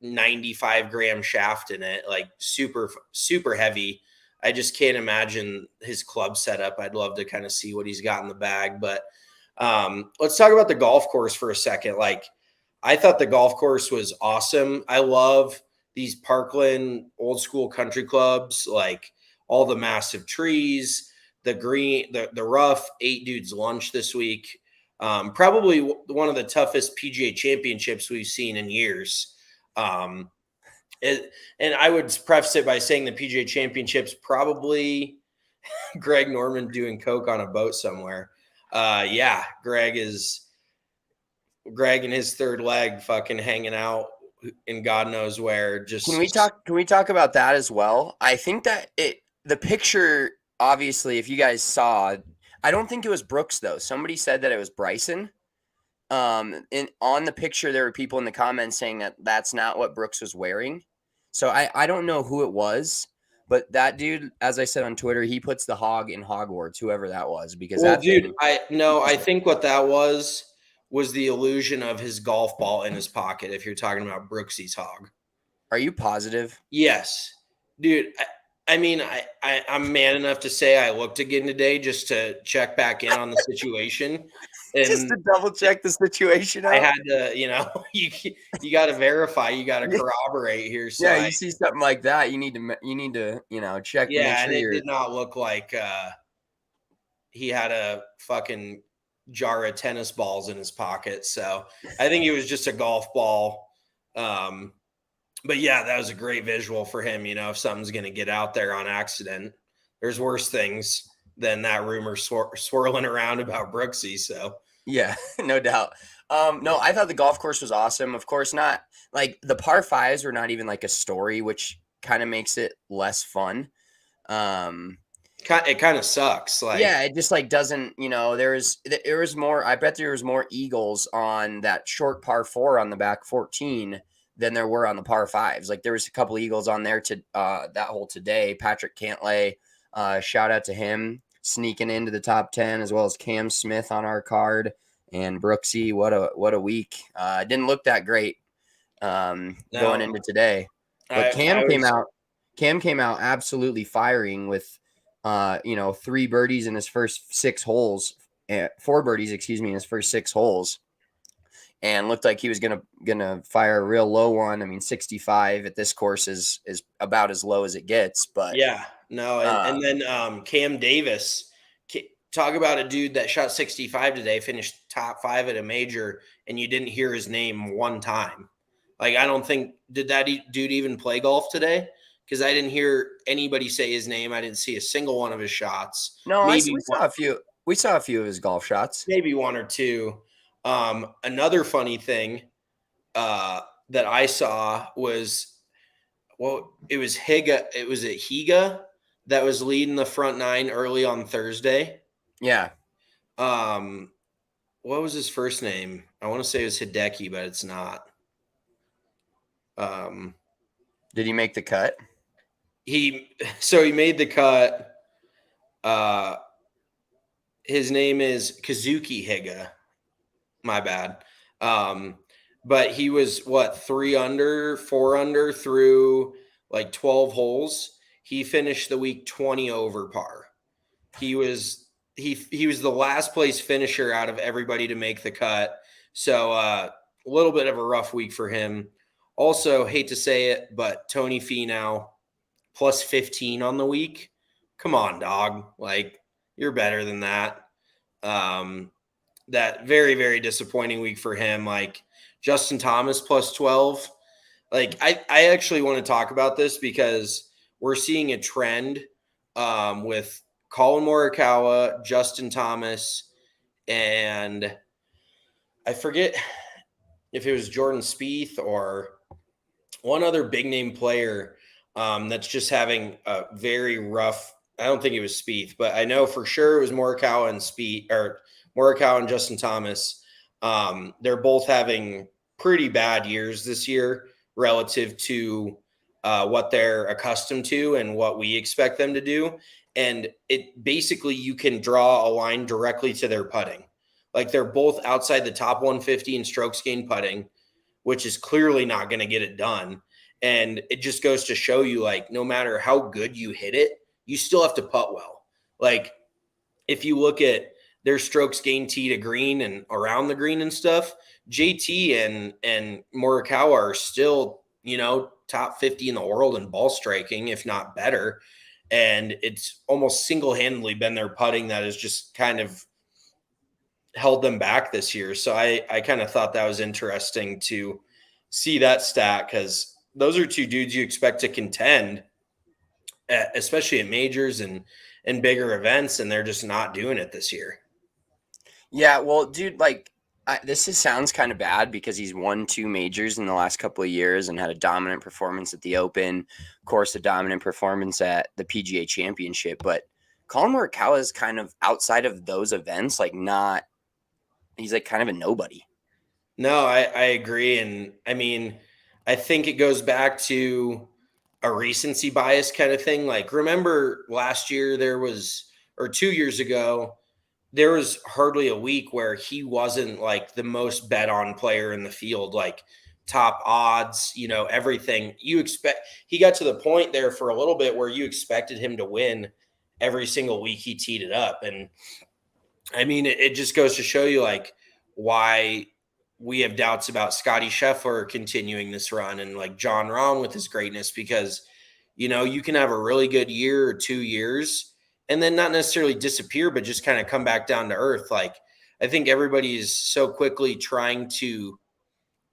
95-gram shaft in it, like super, super heavy. I just can't imagine his club setup. I'd love to kind of see what he's got in the bag. But let's talk about the golf course for a second. Like, I thought the golf course was awesome. I love these Parkland old school country clubs, like all the massive trees, the green, the rough 8 dudes lunch this week. Probably one of the toughest PGA championships we've seen in years. And I would preface it by saying the PGA Championship's probably Greg Norman doing coke on a boat somewhere. Yeah, Greg and his third leg fucking hanging out in God knows where. Just Can we talk about that as well? I think that the picture, obviously, if you guys saw, I don't think it was Brooks though. Somebody said that it was Bryson. On the picture, there were people in the comments saying that that's not what Brooks was wearing. So I don't know who it was, but that dude, as I said on Twitter, he puts the hog in Hogwarts, whoever that was, because I think what that was the illusion of his golf ball in his pocket. If you're talking about Brooksy's hog. Are you positive? Yes, dude. I mean, I'm man enough to say I looked again today just to check back in on the situation. And just to double check the situation out. I had to, you got to verify, you got to corroborate here. So yeah, you see something like that, you need to check. Yeah, and it did not look like he had a fucking jar of tennis balls in his pocket. So I think it was just a golf ball. But yeah, that was a great visual for him. If something's going to get out there on accident, there's worse things than that rumor swirling around about Brooksy. So yeah, no doubt. No, I thought the golf course was awesome. Of course, not like the par 5s were not even like a story, which kind of makes it less fun. It kind of sucks. Like, yeah, it just like doesn't, there was more. I bet there was more eagles on that short par 4 on the back 14 than there were on the par 5s. Like, there was a couple eagles on there to that hole today. Patrick Cantlay, shout out to him, sneaking into the top 10, as well as Cam Smith on our card, and Brooksy. What a week. It didn't look that great going into today. But Cam came out absolutely firing with 3 birdies in his first 6 holes, 4 birdies, in his first 6 holes. And looked like he was gonna fire a real low one. I mean, 65 at this course is about as low as it gets. But yeah, no, and then Cam Davis, talk about a dude that shot 65 today, finished top 5 at a major, and you didn't hear his name one time. Like, I don't think did that dude even play golf today? Because I didn't hear anybody say his name. I didn't see a single one of his shots. No, we saw a few. We saw a few of his golf shots. Maybe 1 or 2. Another funny thing that I saw was, it was Higa. It was Higa that was leading the front 9 early on Thursday. Yeah. What was his first name? I want to say it was Hideki, but it's not. Did he make the cut? He made the cut. His name is Kazuki Higa. My bad. But he was 3 under, 4 under through like 12 holes. He finished the week 20 over par. He was the last place finisher out of everybody to make the cut. So a little bit of a rough week for him. Also, hate to say it, but Tony Finau plus 15 on the week. Come on, dog. Like, you're better than that. That very, very disappointing week for him. Like, Justin Thomas plus 12. Like, I actually want to talk about this because we're seeing a trend with Colin Morikawa, Justin Thomas, and I forget if it was Jordan Spieth or one other big name player that's just having a very rough. I don't think it was Spieth, but I know for sure it was Morikawa and Spieth, or Morikawa and Justin Thomas. They're both having pretty bad years this year relative to what they're accustomed to and what we expect them to do. And it basically, you can draw a line directly to their putting. Like, they're both outside the top 150 in strokes gained putting, which is clearly not going to get it done. And it just goes to show you, like, no matter how good you hit it, you still have to putt well. Like, if you look at their strokes gained tee to green and around the green and stuff, JT and Morikawa are still, top 50 in the world in ball striking, if not better. And it's almost single-handedly been their putting that has just kind of held them back this year. So I kind of thought that was interesting to see that stat, because those are two dudes you expect to contend, especially at majors and bigger events, and they're just not doing it this year. Yeah, well, dude, like, sounds kind of bad because he's won 2 majors in the last couple of years and had a dominant performance at the Open, of course, a dominant performance at the PGA Championship. But Colin Morikawa is kind of outside of those events, like, not. He's like kind of a nobody. No, I agree. And I mean, I think it goes back to a recency bias kind of thing. Like, remember last year or 2 years ago, there was hardly a week where he wasn't like the most bet on player in the field, like top odds, everything you expect. He got to the point there for a little bit where you expected him to win every single week he teed it up. And I mean, it just goes to show you, like, why we have doubts about Scottie Scheffler continuing this run and, like, John Rahm with his greatness, because, you can have a really good year or 2 years and then not necessarily disappear, but just kind of come back down to earth. Like, I think everybody is so quickly trying to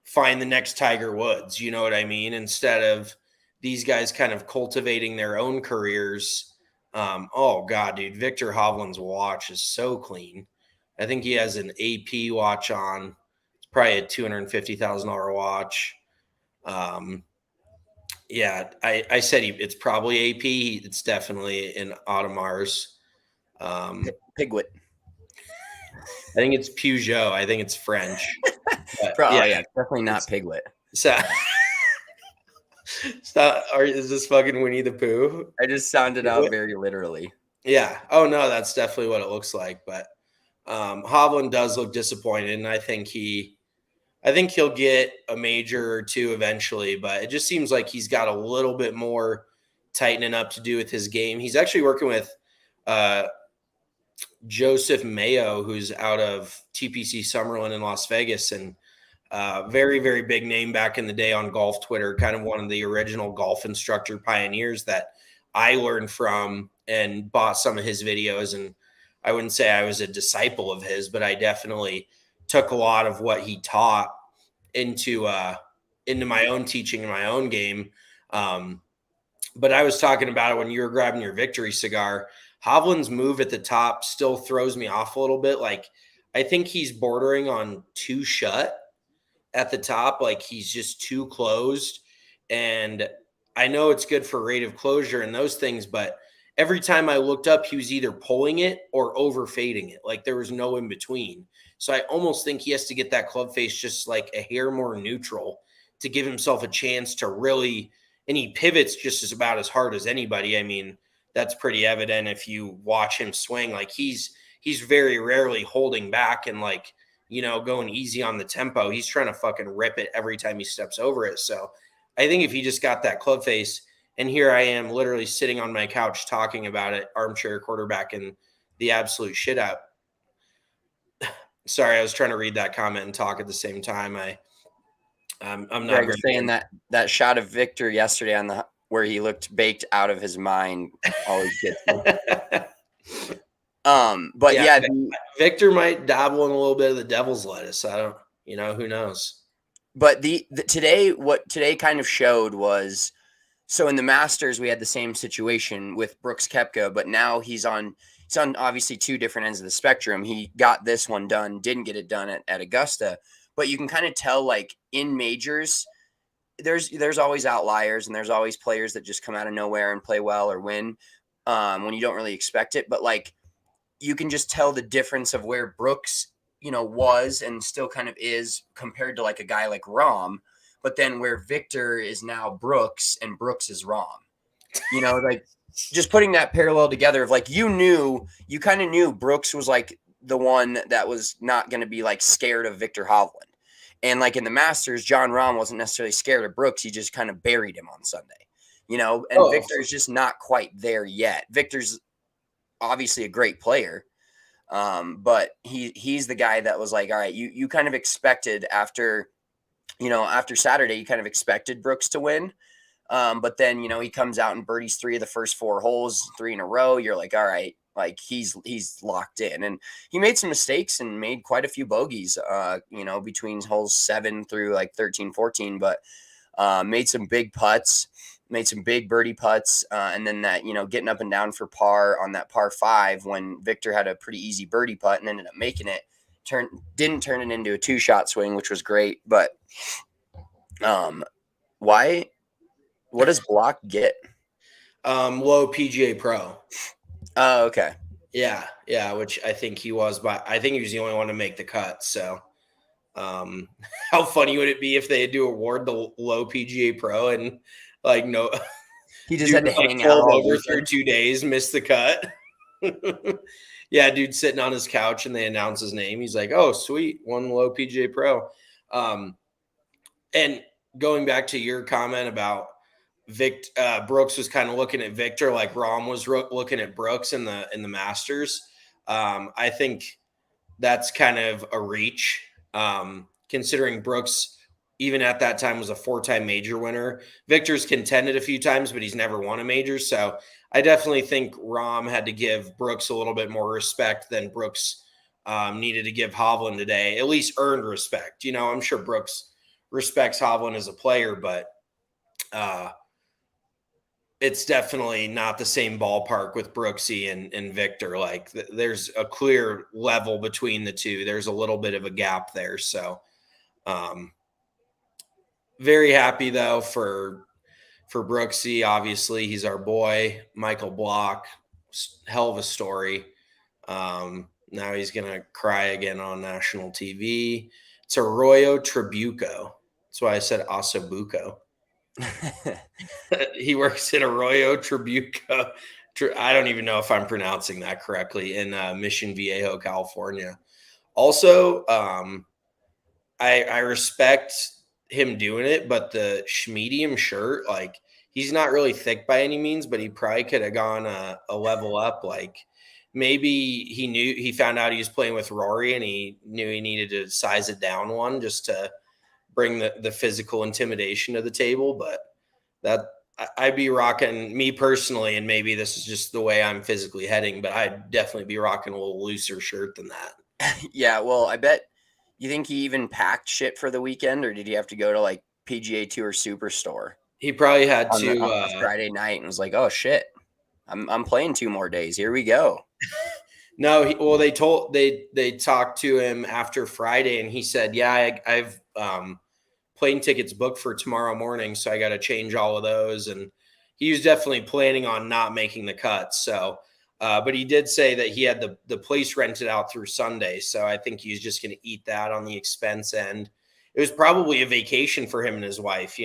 find the next Tiger Woods, you know what I mean? Instead of these guys kind of cultivating their own careers. Oh God, dude, Viktor Hovland's watch is so clean. I think he has an AP watch on. It's probably a $250,000 watch. Yeah, I said it's probably AP. It's definitely an Audemars. Piglet. I think it's Peugeot. I think it's French. But, yeah, it's definitely not Piglet. So, is this fucking Winnie the Pooh? I just sounded out very literally. Yeah. Oh no, that's definitely what it looks like. But Hovland does look disappointed, and I think he'll get a major or two eventually. But it just seems like he's got a little bit more tightening up to do with his game. He's actually working with Joseph Mayo, who's out of TPC Summerlin in Las Vegas, and very, very big name back in the day on golf Twitter, kind of one of the original golf instructor pioneers that I learned from and bought some of his videos. And I wouldn't say I was a disciple of his, but I definitely took a lot of what he taught into my own teaching and my own game. But I was talking about it when you were grabbing your victory cigar. Hovland's move at the top still throws me off a little bit. Like, I think he's bordering on too shut at the top. Like, he's just too closed. And I know it's good for rate of closure and those things, but every time I looked up, he was either pulling it or over fading it. Like, there was no in between. So I almost think he has to get that club face just like a hair more neutral to give himself a chance to really, and he pivots just as about as hard as anybody. I mean, that's pretty evident if you watch him swing. Like, he's very rarely holding back and, like, going easy on the tempo. He's trying to fucking rip it every time he steps over it. So I think if he just got that club face, and here I am literally sitting on my couch talking about it, armchair quarterback, and the absolute shit out. Sorry, I was trying to read that comment and talk at the same time. I'm not Greg very saying that shot of Viktor yesterday on the where he looked baked out of his mind always gets me. But yeah, Viktor might dabble in a little bit of the devil's lettuce. I don't, who knows. But what today kind of showed was, so in the Masters we had the same situation with Brooks Koepka, but now he's on obviously two different ends of the spectrum. He got this one done, didn't get it done at Augusta, but you can kind of tell, like, in majors, there's always outliers and there's always players that just come out of nowhere and play well or win when you don't really expect it. But like, you can just tell the difference of where Brooks, was and still kind of is compared to like a guy like Rahm, but then where Viktor is now Brooks and Brooks is Rahm. Like, just putting that parallel together of, like, you kind of knew Brooks was like the one that was not going to be like scared of Viktor Hovland. And like in the Masters, John Rahm wasn't necessarily scared of Brooks. He just kind of buried him on Sunday, and Viktor's just not quite there yet. Viktor's obviously a great player. But he's the guy that was like, all right, you kind of expected after Saturday, you kind of expected Brooks to win. But then, he comes out and birdies 3 of the first 4 holes, 3 in a row. You're like, all right, like he's locked in. And he made some mistakes and made quite a few bogeys, between holes 7 through like 13, 14, but made some big putts, made some big birdie putts. And then that, getting up and down for par on that par 5 when Viktor had a pretty easy birdie putt and ended up making it, didn't turn it into a 2-shot swing, which was great. But what does Block get? Low PGA Pro. Oh, okay. Yeah, which I think he was, but I think he was the only one to make the cut. So, how funny would it be if they do award the low PGA Pro and like no, he just had to hang out over through 2 days, missed the cut. Yeah, dude, sitting on his couch and they announce his name. He's like, "Oh, sweet, won low PGA Pro." And going back to your comment about Brooks was kind of looking at Viktor like Rahm was looking at Brooks in the Masters. I think that's kind of a reach, considering Brooks, even at that time, was a 4-time major winner. Viktor's contended a few times, but he's never won a major. So I definitely think Rahm had to give Brooks a little bit more respect than Brooks needed to give Hovland today, at least earned respect. I'm sure Brooks respects Hovland as a player, but it's definitely not the same ballpark with Brooksy and Viktor. Like there's a clear level between the two. There's a little bit of a gap there. So very happy though for Brooksy. Obviously he's our boy. Michael Block, hell of a story. Now he's going to cry again on national TV. It's Arroyo Trabuco. That's why I said Osobuco. He works at Arroyo Trabuco. I don't even know if I'm pronouncing that correctly, in Mission Viejo, California. Also, I respect him doing it, but the medium shirt, like, he's not really thick by any means, but he probably could have gone a level up. Like, maybe he found out he was playing with Rory and he knew he needed to size it down one just to bring the physical intimidation to the table. But that I'd be rocking, me personally, and maybe this is just the way I'm physically heading, but I'd definitely be rocking a little looser shirt than that. Yeah, well, I bet you think he even packed shit for the weekend, or did he have to go to like PGA Tour Superstore? He probably had on Friday night and was like, "Oh shit, I'm playing 2 more days. Here we go." No, they talked to him after Friday, and he said, "Yeah, I've plane tickets booked for tomorrow morning, so I got to change all of those." And he was definitely planning on not making the cut. So, but he did say that he had the place rented out through Sunday, so I think he's just going to eat that on the expense end. It was probably a vacation for him and his wife.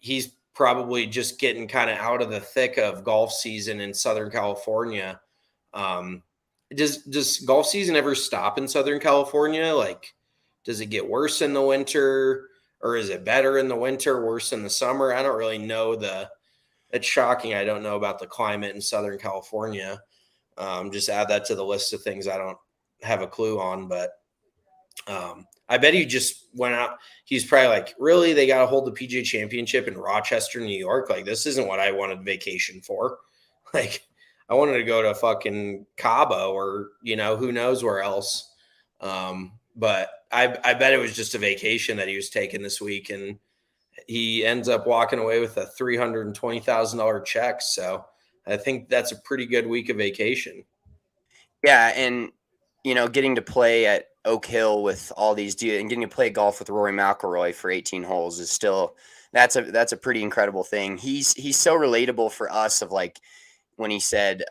He's probably just getting kind of out of the thick of golf season in Southern California. Does golf season ever stop in Southern California? Like, does it get worse in the winter, or is it better in the winter, worse in the summer? I don't really know it's shocking. I don't know about the climate in Southern California. Just add that to the list of things I don't have a clue on, but I bet he just went out. He's probably like, really? They got to hold the PGA Championship in Rochester, New York? Like, this isn't what I wanted vacation for. Like, I wanted to go to fucking Cabo or, who knows where else. But I bet it was just a vacation that he was taking this week, and he ends up walking away with a $320,000 check. So I think that's a pretty good week of vacation. Yeah, and getting to play at Oak Hill with all these dudes and getting to play golf with Rory McIlroy for 18 holes is still that's a pretty incredible thing. He's so relatable for us of like when he said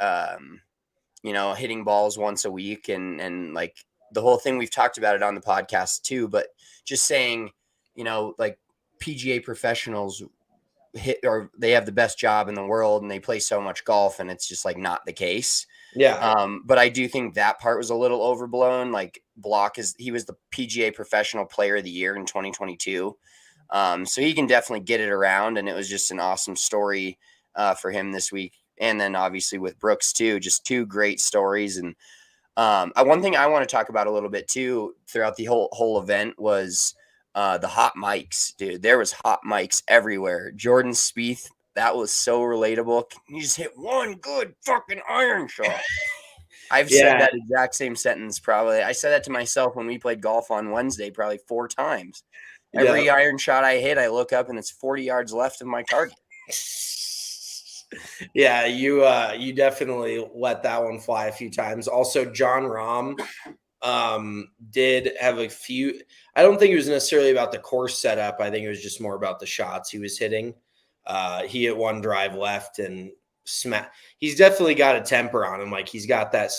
hitting balls once a week and like the whole thing. We've talked about it on the podcast too, but just saying, like PGA professionals hit or they have the best job in the world and they play so much golf, and it's just like not the case. Yeah. But I do think that part was a little overblown. Like he was the PGA Professional Player of the Year in 2022. So he can definitely get it around, and it was just an awesome story for him this week. And then obviously with Brooks too, just two great stories. And one thing I want to talk about a little bit too throughout the whole event was the hot mics, dude. There was hot mics everywhere. Jordan Spieth, that was so relatable. You just hit one good fucking iron shot. I've said that exact same sentence probably. I said that to myself when we played golf on Wednesday probably 4 times. Every iron shot I hit, I look up and it's 40 yards left of my target. Yeah, you definitely let that one fly a few times. Also, John Rahm did have a few. I don't think it was necessarily about the course setup. I think it was just more about the shots he was hitting. He hit one drive left and he's definitely got a temper on him. Like he's got that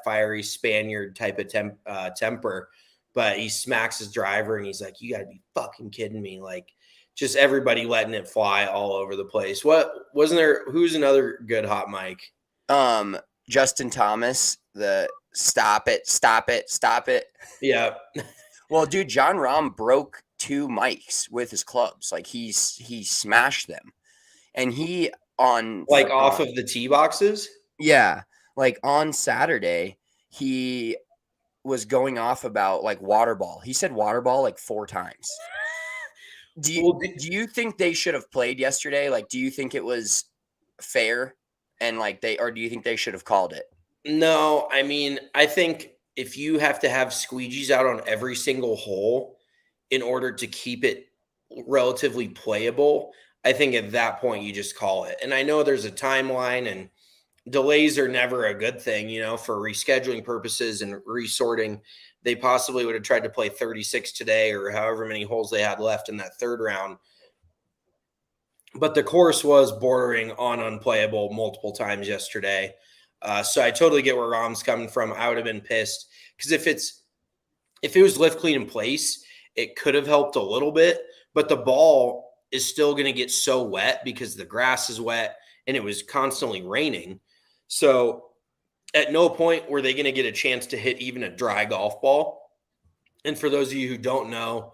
fiery Spaniard type of temper, but he smacks his driver and he's like, you gotta be fucking kidding me. Like just everybody letting it fly all over the place. Who's another good hot mic? Justin Thomas, the stop it. Yeah. Well, dude, John Rahm broke 2 mics with his clubs. Like he smashed them. And he off of the tee boxes? Yeah. Like on Saturday, he was going off about like water ball. He said water ball like 4 times. Do you think they should have played yesterday? Like, do you think it was fair? And like or do you think they should have called it? No, I mean, I think if you have to have squeegees out on every single hole in order to keep it relatively playable, I think at that point you just call it. And I know there's a timeline and delays are never a good thing, for rescheduling purposes and resorting. They possibly would have tried to play 36 today or however many holes they had left in that third round. But the course was bordering on unplayable multiple times yesterday. So I totally get where Rahm's coming from. I would have been pissed because if it was lift clean in place, it could have helped a little bit, but the ball is still going to get so wet because the grass is wet and it was constantly raining. So at no point were they going to get a chance to hit even a dry golf ball. And for those of you who don't know,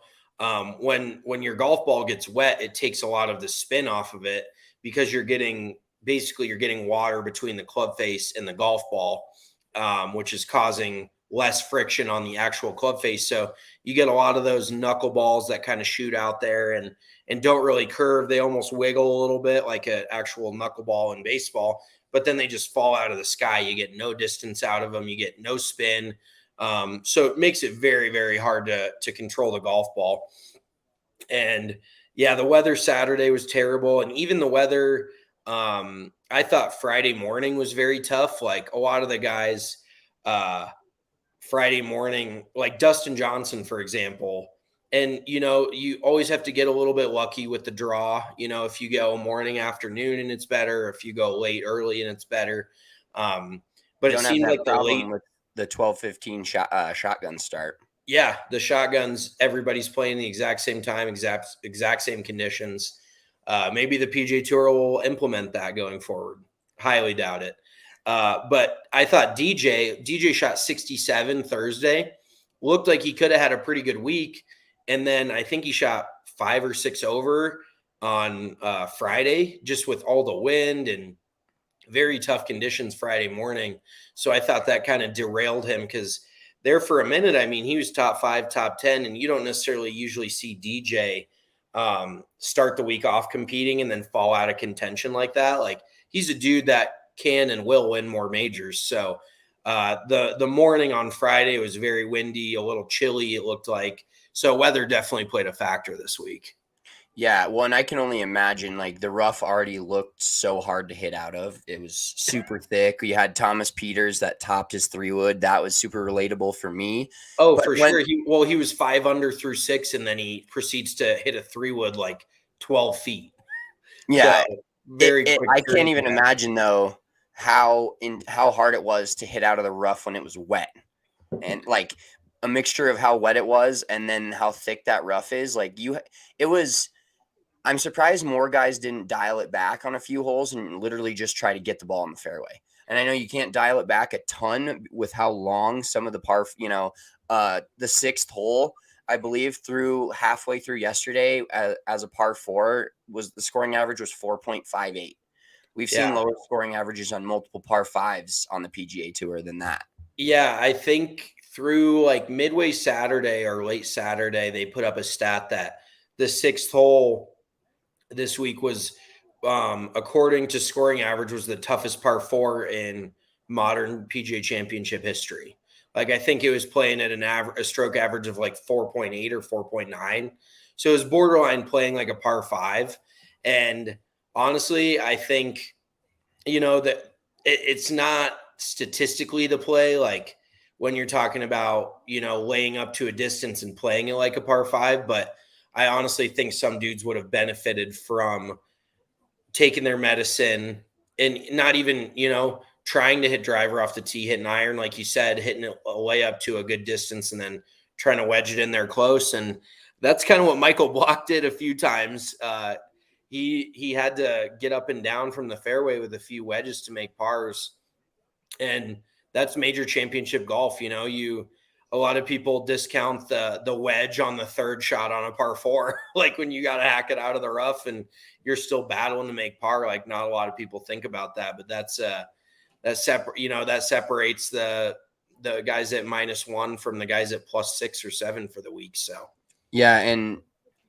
when your golf ball gets wet, it takes a lot of the spin off of it because you're getting water between the club face and the golf ball, which is causing less friction on the actual club face. So you get a lot of those knuckle balls that kind of shoot out there and don't really curve. They almost wiggle a little bit like an actual knuckleball in baseball, but then they just fall out of the sky. You get no distance out of them. You get no spin. So it makes it very, very hard to control the golf ball. And yeah, the weather Saturday was terrible. And even the weather, I thought Friday morning was very tough. Like a lot of the guys, Friday morning, like Dustin Johnson, for example. And, you always have to get a little bit lucky with the draw. If you go morning, afternoon, and it's better. If you go late, early, and it's better. But it seemed like the late with the 12-15 shotgun start. Yeah, the shotguns. Everybody's playing the exact same time, exact same conditions. Maybe the PGA Tour will implement that going forward. Highly doubt it. But I thought DJ shot 67 Thursday. Looked like he could have had a pretty good week. And then I think he shot 5 or 6 over on Friday, just with all the wind and very tough conditions Friday morning. So I thought that kind of derailed him, because there for a minute, I mean, he was top 5, top 10, and you don't necessarily usually see DJ start the week off competing and then fall out of contention like that. Like, he's a dude that can and will win more majors. So the morning on Friday was very windy, a little chilly, it looked like. So weather definitely played a factor this week. Yeah, well, and I can only imagine, like, the rough already looked so hard to hit out of. It was super thick. We had Thomas Peters that topped his 3-wood. That was super relatable for me. Oh, But for sure. He was 5 under through 6, and then he proceeds to hit a 3-wood like 12 feet. Yeah, So very quick. I can't even imagine, though, how hard it was to hit out of the rough when it was wet. And, like, a mixture of how wet it was and then how thick that rough is. Like, I'm surprised more guys didn't dial it back on a few holes and literally just try to get the ball in the fairway. And I know you can't dial it back a ton with how long some of the the 6th hole, I believe, through halfway through yesterday as a par 4, was the scoring average was 4.58. We've seen lower scoring averages on multiple par 5s on the PGA Tour than that. Yeah, I think through like midway Saturday or late Saturday, they put up a stat that the 6th hole this week was, according to scoring average, was the toughest par 4 in modern PGA Championship history. Like, I think it was playing at a stroke average of like 4.8 or 4.9. So it was borderline playing like a par 5. And honestly, I think, that it's not statistically the play. Like, when you're talking about, laying up to a distance and playing it like a par 5, but I honestly think some dudes would have benefited from taking their medicine and not even, trying to hit driver off the tee, hitting iron, like you said, hitting it way up to a good distance and then trying to wedge it in there close. And that's kind of what Michael Block did a few times. He had to get up and down from the fairway with a few wedges to make pars. And that's major championship golf. A lot of people discount the wedge on the 3rd shot on a par 4, like when you got to hack it out of the rough and you're still battling to make par. Like, not a lot of people think about that, but that separates the guys at -1 from the guys at +6 or 7 for the week. So yeah, and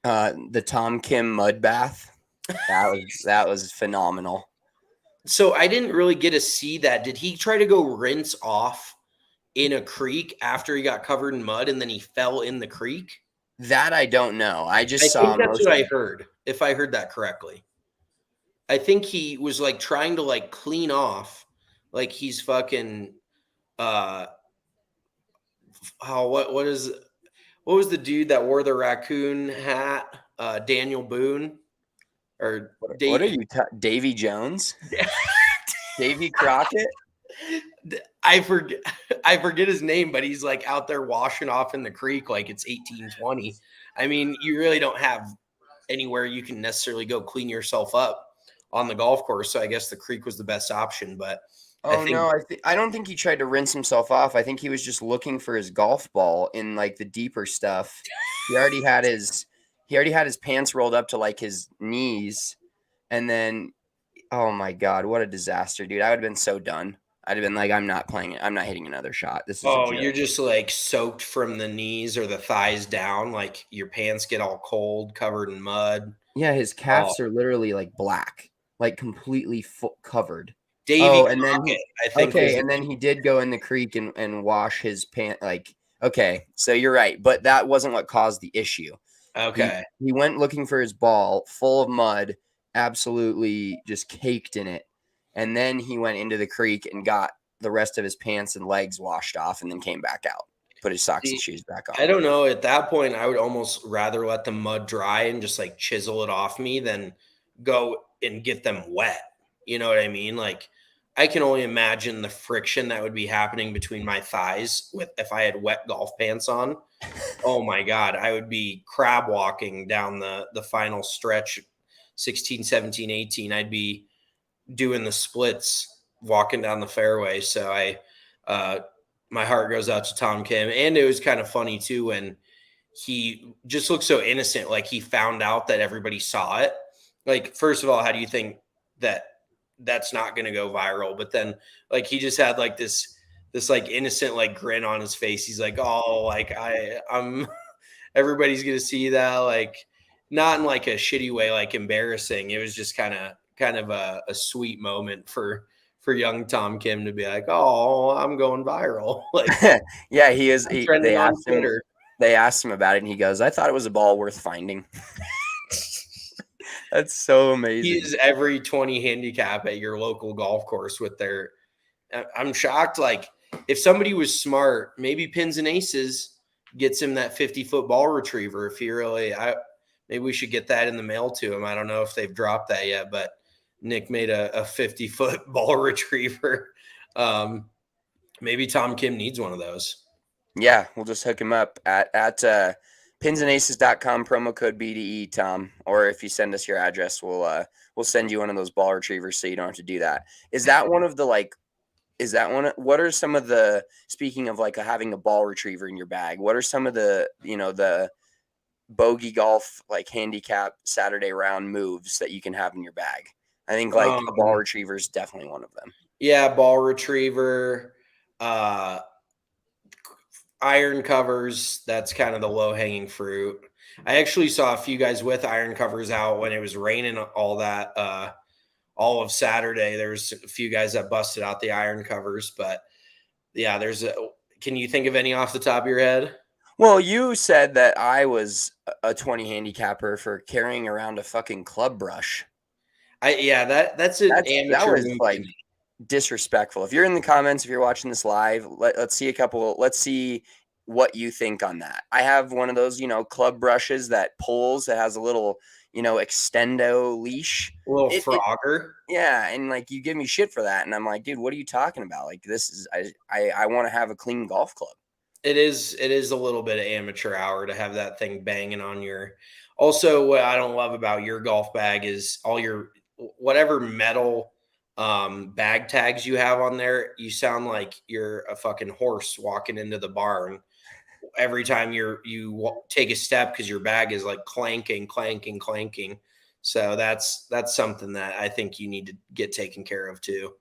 the Tom Kim mud bath, that was phenomenal. So I didn't really get to see that. Did he try to go rinse off in a creek after he got covered in mud and then he fell in the creek? That I don't know. I think that's what I heard, if I heard that correctly. I think he was like trying to like clean off, like he's fucking what was the dude that wore the raccoon hat? Daniel Boone or what are you Davy Jones? Davy Crockett? I forget his name, but he's like out there washing off in the creek like it's 1820. I mean, you really don't have anywhere you can necessarily go clean yourself up on the golf course. So I guess the creek was the best option. But I don't think he tried to rinse himself off. I think he was just looking for his golf ball in like the deeper stuff. He already had his pants rolled up to like his knees, and then, oh my God, what a disaster, dude! I would have been so done. I'd have been like, I'm not playing it. I'm not hitting another shot. This is you're just like soaked from the knees or the thighs down. Like your pants get all cold, covered in mud. Yeah, his calves are literally like black, like completely covered. Davey and then I think. Okay, and then he did go in the creek and wash his pants. Like, okay, so you're right, but that wasn't what caused the issue. Okay, he went looking for his ball, full of mud, absolutely just caked in it. And then he went into the creek and got the rest of his pants and legs washed off and then came back out, put his socks and shoes back on. I don't know. At that point, I would almost rather let the mud dry and just like chisel it off me than go and get them wet. You know what I mean? Like, I can only imagine the friction that would be happening between my thighs if I had wet golf pants on. Oh my God, I would be crab walking down the final stretch, 16, 17, 18. I'd be doing the splits walking down the fairway. So my heart goes out to Tom Kim. And it was kind of funny too, when he just looked so innocent. Like, he found out that everybody saw it. Like, first of all, how do you think that that's not going to go viral. But then like he just had like this like innocent like grin on his face. He's like, oh, like I'm everybody's going to see that, like not in like a shitty way, like embarrassing. It was just kind of a sweet moment for young Tom Kim to be like, oh, I'm going viral. Like, yeah, he is. trending on Twitter. They asked him about it, and he goes, "I thought it was a ball worth finding." That's so amazing. He is every 20 handicap at your local golf course with their. I'm shocked. Like, if somebody was smart, maybe Pins and Aces gets him that 50-foot ball retriever. If he really, maybe we should get that in the mail to him. I don't know if they've dropped that yet, but Nick made a 50-foot ball retriever. Maybe Tom Kim needs one of those. Yeah, we'll just hook him up at pinsandaces.com, promo code BDE, Tom. Or if you send us your address, we'll send you one of those ball retrievers so you don't have to do that. Is that one of the what are some of the, speaking of like having a ball retriever in your bag, what are some of the, the bogey golf, like handicap Saturday round moves that you can have in your bag? I think like a ball retriever is definitely one of them. Yeah, ball retriever, iron covers. That's kind of the low hanging fruit. I actually saw a few guys with iron covers out when it was raining all of Saturday. There was a few guys that busted out the iron covers, but yeah, can you think of any off the top of your head? Well, you said that I was a 20 handicapper for carrying around a fucking club brush. That's an amateur. That was like disrespectful. If you're in the comments, if you're watching this live, let's see what you think on that. I have one of those, club brushes that pulls. It has a little, extendo leash. A little frogger. Yeah, and like you give me shit for that, and I'm like, dude, what are you talking about? Like this is I want to have a clean golf club. It is a little bit of amateur hour to have that thing banging on your. Also, what I don't love about your golf bag is all your whatever metal bag tags you have on there. You sound like you're a fucking horse walking into the barn every time you take a step, because your bag is like clanking. So that's something that I think you need to get taken care of too.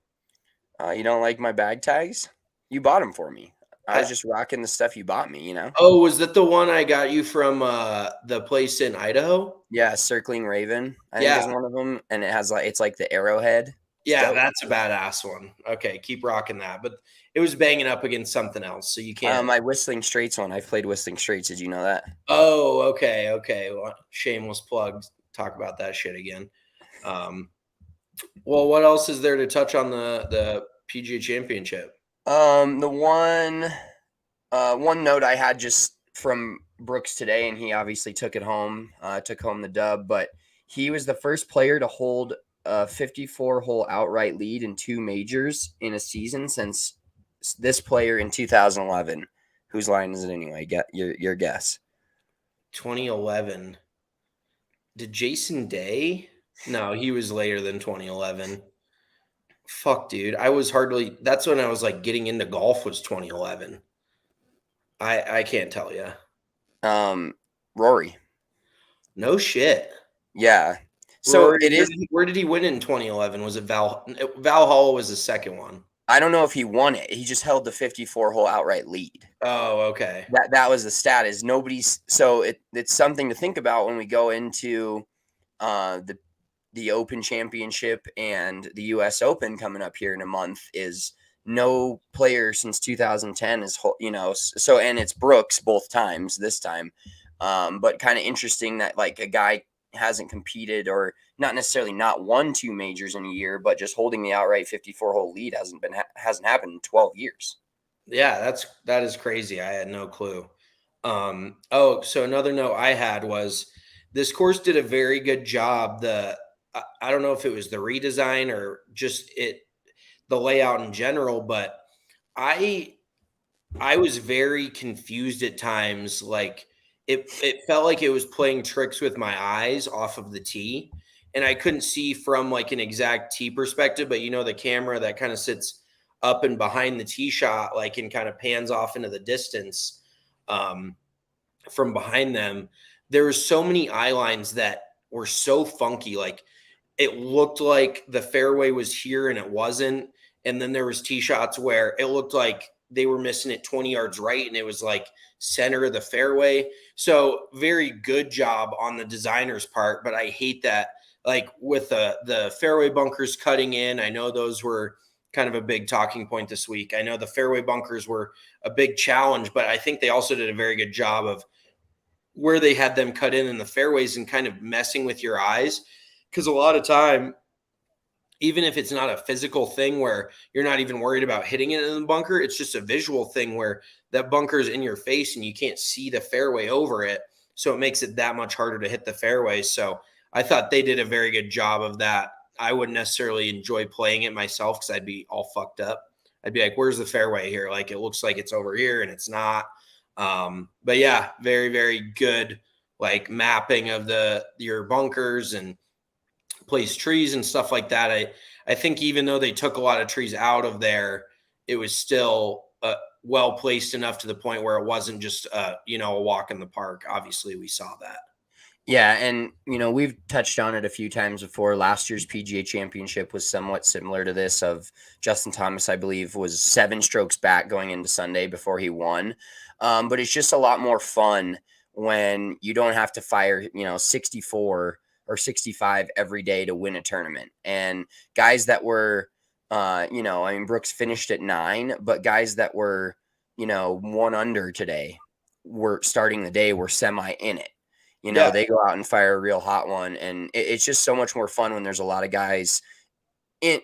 You don't like my bag tags? You bought them for me. I was just rocking the stuff you bought me, Oh, was that the one I got you from the place in Idaho? Yeah, Circling Raven, I think is one of them, and it has it's like the arrowhead. Yeah, that's a badass one. Okay, keep rocking that. But it was banging up against something else, so you can't. My Whistling Straits one. I've played Whistling Straits. Did you know that? Oh, okay. Well, shameless plug. Talk about that shit again. Well, what else is there to touch on the PGA Championship? The one note I had just from Brooks today, and he obviously took home the dub, but he was the first player to hold a 54-hole outright lead in 2 majors in a season since this player in 2011. Whose line is it anyway? Get your guess. 2011. Did Jason Day? No, he was later than 2011. Fuck, dude. That's when I was like getting into golf, was 2011. I can't tell you. Rory. No shit. Yeah. So Rory, where did he win in 2011? Was it Valhalla was the second one? I don't know if he won it. He just held the 54-hole outright lead. Oh, okay. That was the stat. Is nobody's. So it's something to think about when we go into the Open Championship and the U.S. Open coming up here in a month. Is no player since 2010 is, so, and it's Brooks both times this time. But kind of interesting that like a guy hasn't competed, or not necessarily not won 2 majors in a year, but just holding the outright 54-hole lead hasn't happened in 12 years. Yeah, that is crazy. I had no clue. So another note I had was this course did a very good job. I don't know if it was the redesign or just the layout in general, but I was very confused at times. Like it felt like it was playing tricks with my eyes off of the tee, and I couldn't see from like an exact tee perspective, but the camera that kind of sits up and behind the tee shot, like, and kind of pans off into the distance from behind them. There were so many eye lines that were so funky. Like it looked like the fairway was here and it wasn't. And then there was tee shots where it looked like they were missing it 20 yards right and it was like center of the fairway. So very good job on the designer's part, but I hate that, like with the fairway bunkers cutting in. I know those were kind of a big talking point this week. I know the fairway bunkers were a big challenge, but I think they also did a very good job of where they had them cut in the fairways and kind of messing with your eyes. Because a lot of time, even if it's not a physical thing where you're not even worried about hitting it in the bunker, it's just a visual thing where that bunker is in your face and you can't see the fairway over it. So it makes it that much harder to hit the fairway. So I thought they did a very good job of that. I wouldn't necessarily enjoy playing it myself because I'd be all fucked up. I'd be like, where's the fairway here? Like, it looks like it's over here and it's not. But yeah, very, very good, like mapping of your bunkers and place trees and stuff like that. I think even though they took a lot of trees out of there, it was still well placed enough to the point where it wasn't just a walk in the park. Obviously, we saw that. Yeah, and we've touched on it a few times before. Last year's PGA Championship was somewhat similar to this. Of Justin Thomas, I believe, was 7 strokes back going into Sunday before he won. But it's just a lot more fun when you don't have to fire 64 or 65 every day to win a tournament. And guys that were, Brooks finished at 9, but guys that were 1 under today were starting the day, were semi in it. They go out and fire a real hot one, and it's just so much more fun when there's a lot of guys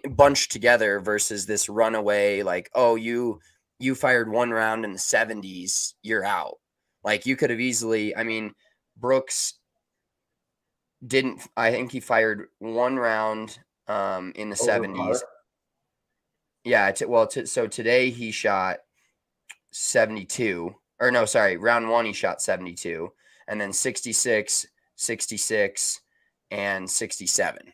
bunched together versus this runaway, like, oh, you fired 1 round in the 70s, you're out. Like, you could have easily, Brooks didn't, I think he fired 1 round in the 70s. Yeah, so today he shot 72, or no, sorry, round 1 he shot 72. And then 66, 66, and 67.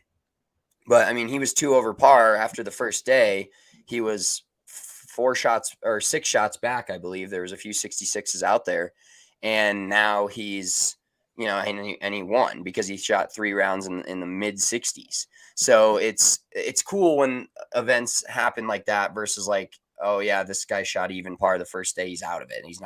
But, he was 2 over par after the first day. He was 6 shots back, I believe. There was a few 66s out there. And now he's, and he won because he shot 3 rounds in the mid-60s. So it's cool when events happen like that versus like, oh, yeah, this guy shot even par the first day. He's out of it. And he's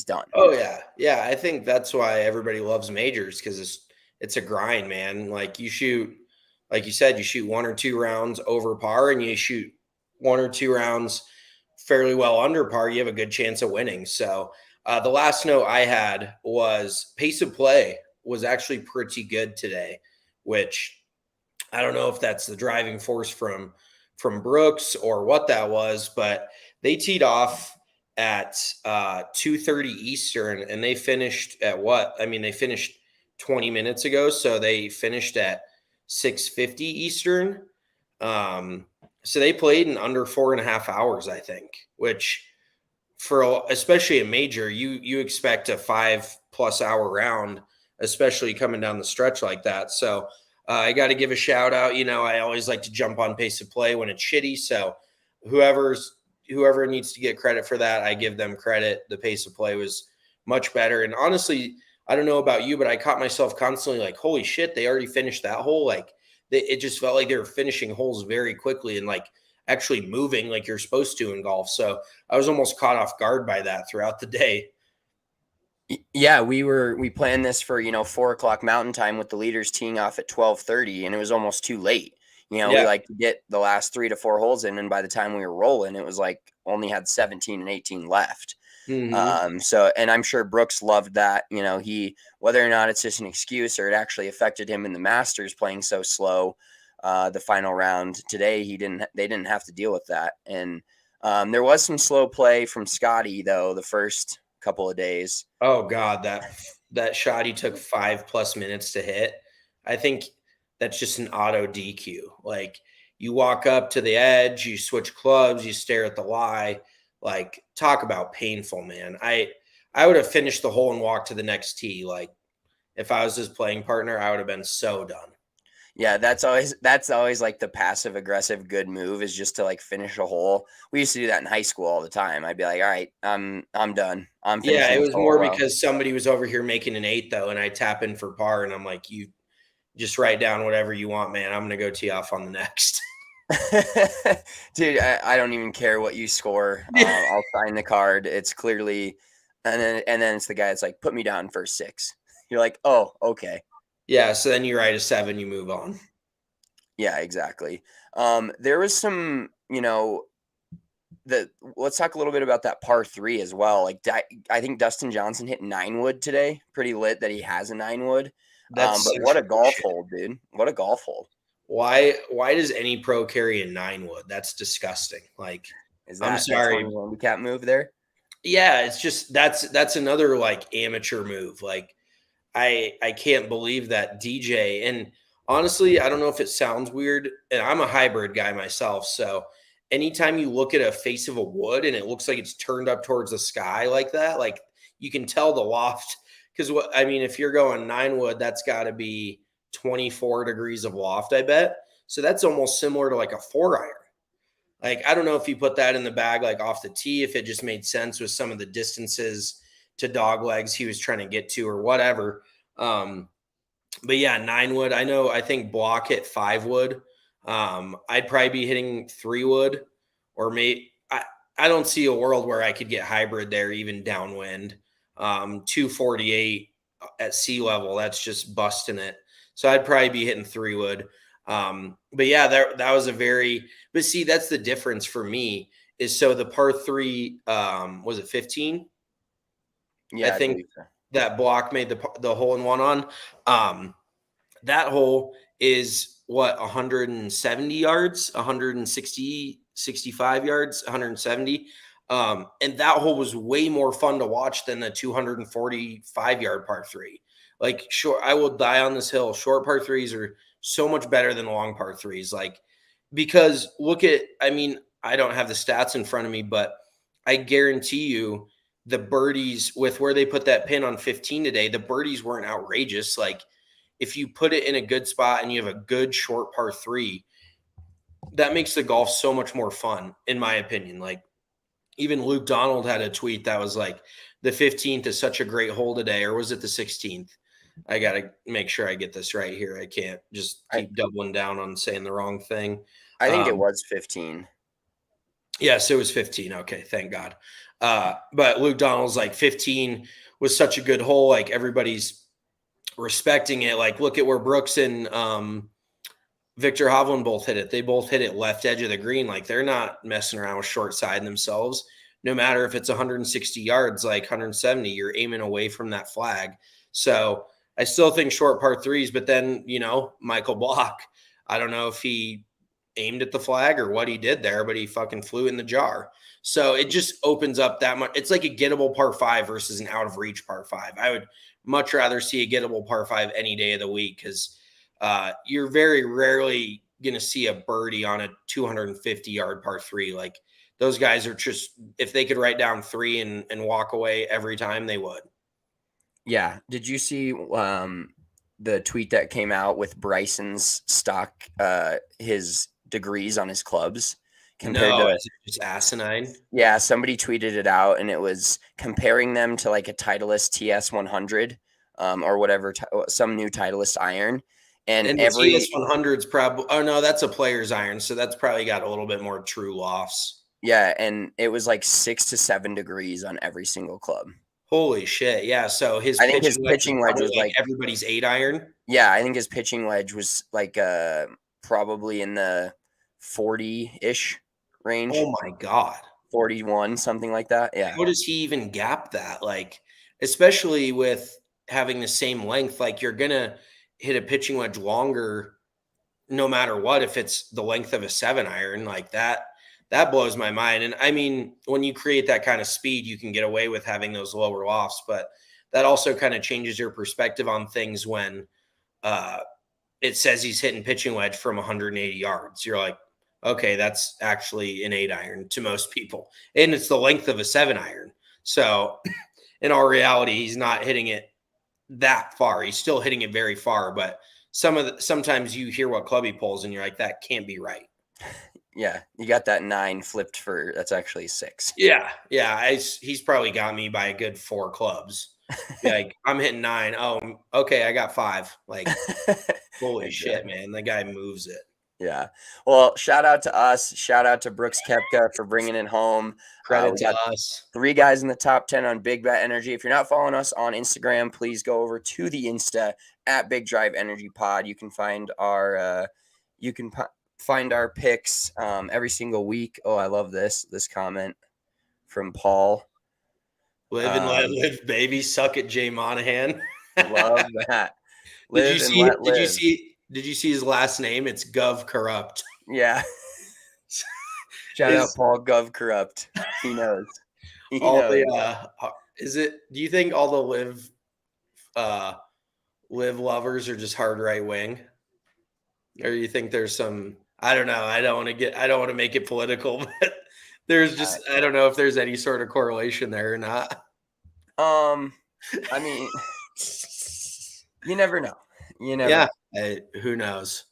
done. Oh yeah. Yeah. I think that's why everybody loves majors, because it's a grind, man. Like you said, you shoot 1 or 2 rounds over par and you shoot 1 or 2 rounds fairly well under par, you have a good chance of winning. So the last note I had was pace of play was actually pretty good today, which I don't know if that's the driving force from Brooks or what that was, but they teed off at 2:30 Eastern, and they finished at what? They finished 20 minutes ago, so they finished at 6:50 Eastern. So they played in under 4.5 hours, I think, which for especially a major, you expect a 5+ hour round, especially coming down the stretch like that. So I got to give a shout out. I always like to jump on pace of play when it's shitty. So whoever needs to get credit for that, I give them credit. The pace of play was much better. And honestly, I don't know about you, but I caught myself constantly like, holy shit, they already finished that hole. Like it just felt like they were finishing holes very quickly and like actually moving like you're supposed to in golf. So I was almost caught off guard by that throughout the day. Yeah, we planned this for 4:00 Mountain Time with the leaders teeing off at 12:30, and it was almost too late. We like to get the last 3 to 4 holes in, and by the time we were rolling, it was like only had 17 and 18 left. Mm-hmm. So, and I'm sure Brooks loved that. He, whether or not it's just an excuse or it actually affected him in the Masters playing so slow, the final round today, they didn't have to deal with that. And there was some slow play from Scottie though the first couple of days. Oh God, that shot he took 5+ minutes to hit. I think that's just an auto DQ. Like you walk up to the edge, you switch clubs, you stare at the lie. Like talk about painful, man. I would have finished the hole and walked to the next tee. Like if I was his playing partner, I would have been so done. Yeah, that's always like the passive aggressive good move is just to like finish a hole. We used to do that in high school all the time. I'd be like, all right, I'm done. I'm finishing. Yeah, it was more because somebody was over here making an 8 though, and I tap in for par, and I'm like, you just write down whatever you want, man. I'm going to go tee off on the next. Dude, I don't even care what you score. I'll sign the card. It's clearly, and then it's the guy that's like, put me down for 6. You're like, oh, okay. Yeah, so then you write a 7, you move on. Yeah, exactly. There was some, let's talk a little bit about that par 3 as well. Like, I think Dustin Johnson hit 9 wood today. Pretty lit that he has a 9 wood. But what a golf hole, dude. What a golf hole. Why does any pro carry a 9 wood? That's disgusting. Like, I'm sorry. That's one handicap move there? Yeah, it's just that's another like amateur move. Like, I can't believe that DJ. And honestly, I don't know if it sounds weird, and I'm a hybrid guy myself, so anytime you look at a face of a wood and it looks like it's turned up towards the sky like that, like you can tell the loft. Because if you're going 9 wood, that's got to be 24 degrees of loft, I bet. So that's almost similar to like a 4-iron. Like, I don't know if you put that in the bag like off the tee, if it just made sense with some of the distances to dog legs he was trying to get to or whatever. But yeah, 9 wood. I think Block hit 5 wood. I'd probably be hitting 3 wood, or maybe I don't see a world where I could get hybrid there, even downwind. 248 at sea level, that's just busting it. So I'd probably be hitting 3 wood. But yeah, that was but see, that's the difference for me is, so the par 3, was it 15? Yeah, I think so. That Block made the hole in one on. That hole is what, 170 yards, 160, 65 yards, 170. And that hole was way more fun to watch than the 245-yard par 3. Like, sure, I will die on this hill. Short par 3s are so much better than long par 3s. Like, because I don't have the stats in front of me, but I guarantee you the birdies with where they put that pin on 15 today, the birdies weren't outrageous. Like, if you put it in a good spot and you have a good short par 3, that makes the golf so much more fun, in my opinion. Like, even Luke Donald had a tweet that was like, the 15th is such a great hole today, or was it the 16th? I got to make sure I get this right here. I can't just keep doubling down on saying the wrong thing. I think it was 15. Yes, it was 15. Okay, thank God. But Luke Donald's like, 15 was such a good hole. Like, everybody's respecting it. Like, look at where Brooks and Viktor Hovland both hit it. They both hit it left edge of the green. Like, they're not messing around with short side themselves. No matter if it's 160 yards, like 170, you're aiming away from that flag. So I still think short par 3s, but then, Michael Block, I don't know if he aimed at the flag or what he did there, but he fucking flew in the jar. So it just opens up that much. It's like a gettable par 5 versus an out of reach par 5. I would much rather see a gettable par 5 any day of the week, because you're very rarely going to see a birdie on a 250-yard par 3. Like, those guys are just, if they could write down 3 and walk away every time, they would. Yeah. Did you see the tweet that came out with Bryson's stock, his degrees on his clubs compared to it's just asinine? Yeah, somebody tweeted it out, and it was comparing them to like a Titleist TS 100 or whatever, some new Titleist iron. And every TS 100's probably, oh no, that's a player's iron, so that's probably got a little bit more true lofts. Yeah, and it was like 6 to 7 degrees on every single club. Holy shit. Yeah. So I think his pitching wedge was like everybody's 8-iron. Yeah, I think his pitching wedge was like probably in the 40-ish range. Oh my God. 41, something like that. Yeah. How does he even gap that? Like, especially with having the same length, like, you're going to hit a pitching wedge longer no matter what if it's the length of a 7-iron. Like, that blows my mind. And I mean, when you create that kind of speed, you can get away with having those lower lofts, but that also kind of changes your perspective on things when it says he's hitting pitching wedge from 180 yards. You're like, okay, that's actually an 8-iron to most people. And it's the length of a 7-iron. So in all reality, he's not hitting it that far. He's still hitting it very far, but sometimes you hear what club he pulls and you're like, that can't be right. Yeah, you got that 9 flipped for, that's actually 6. Yeah. He's probably got me by a good 4 clubs. Like, I'm hitting 9. Oh, okay, I got 5. Like, Holy shit, man. The guy moves it. Yeah. Well, shout out to us. Shout out to Brooks Koepka for bringing it home. Credit We to got us. 3 guys in the top 10 on Big Bet Energy. If you're not following us on Instagram, please go over to the Insta at Big Drive Energy Pod. You can find our find our picks every single week. Oh, I love this comment from Paul. Live and let live, baby. Suck it, Jay Monahan. Love that. Live and let live. Did you see his last name? It's Gov Corrupt. Yeah. Shout out Paul Gov Corrupt. He knows. He knows. Do you think all the live lovers are just hard right wing? Or you think there's some, I don't know. I don't want to make it political, but there's just, I don't know if there's any sort of correlation there or not. I mean, you never know. Who knows?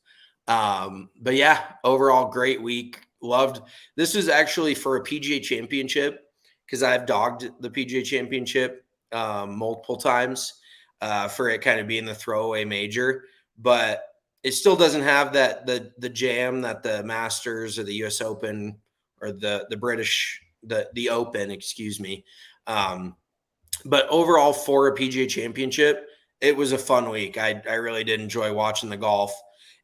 But yeah, overall great week. Loved this was actually for a PGA Championship, because I've dogged the PGA Championship multiple times for it kind of being the throwaway major, but it still doesn't have the jam that the Masters or the US Open or the British the Open, excuse me. But overall for a PGA Championship, it was a fun week. I really did enjoy watching the golf.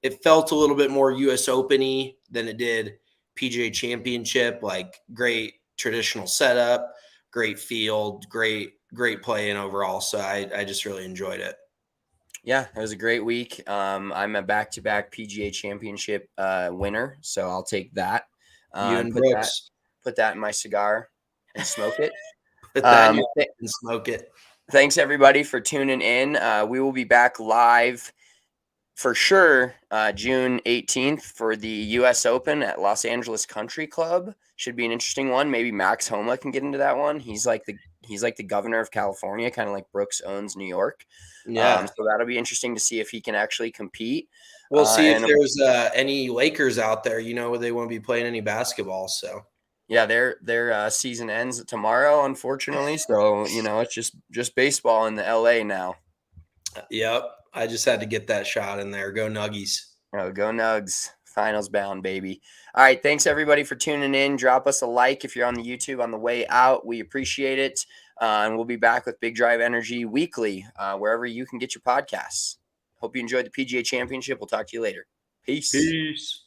It felt a little bit more US Open-y than it did PGA Championship, like great traditional setup, great field, great play in overall. So I just really enjoyed it. Yeah, it was a great week. I'm a back-to-back PGA Championship winner, so I'll take that. You and Brooks. Put that in my cigar and smoke it. Put that in and smoke it. Thanks, everybody, for tuning in. We will be back live for sure June 18th for the U.S. Open at Los Angeles Country Club. Should be an interesting one. Maybe Max Homa can get into that one. He's like the governor of California, kind of like Brooks owns New York. Yeah. So that'll be interesting to see if he can actually compete. We'll see if there's any Lakers out there. They won't be playing any basketball. So yeah, their season ends tomorrow, unfortunately. So it's just baseball in the LA now. Yep. I just had to get that shot in there. Go Nuggies. Oh, go Nugs. Finals bound, baby. All right. Thanks, everybody, for tuning in. Drop us a like if you're on the YouTube on the way out. We appreciate it. And we'll be back with Big Drive Energy weekly, wherever you can get your podcasts. Hope you enjoyed the PGA Championship. We'll talk to you later. Peace. Peace.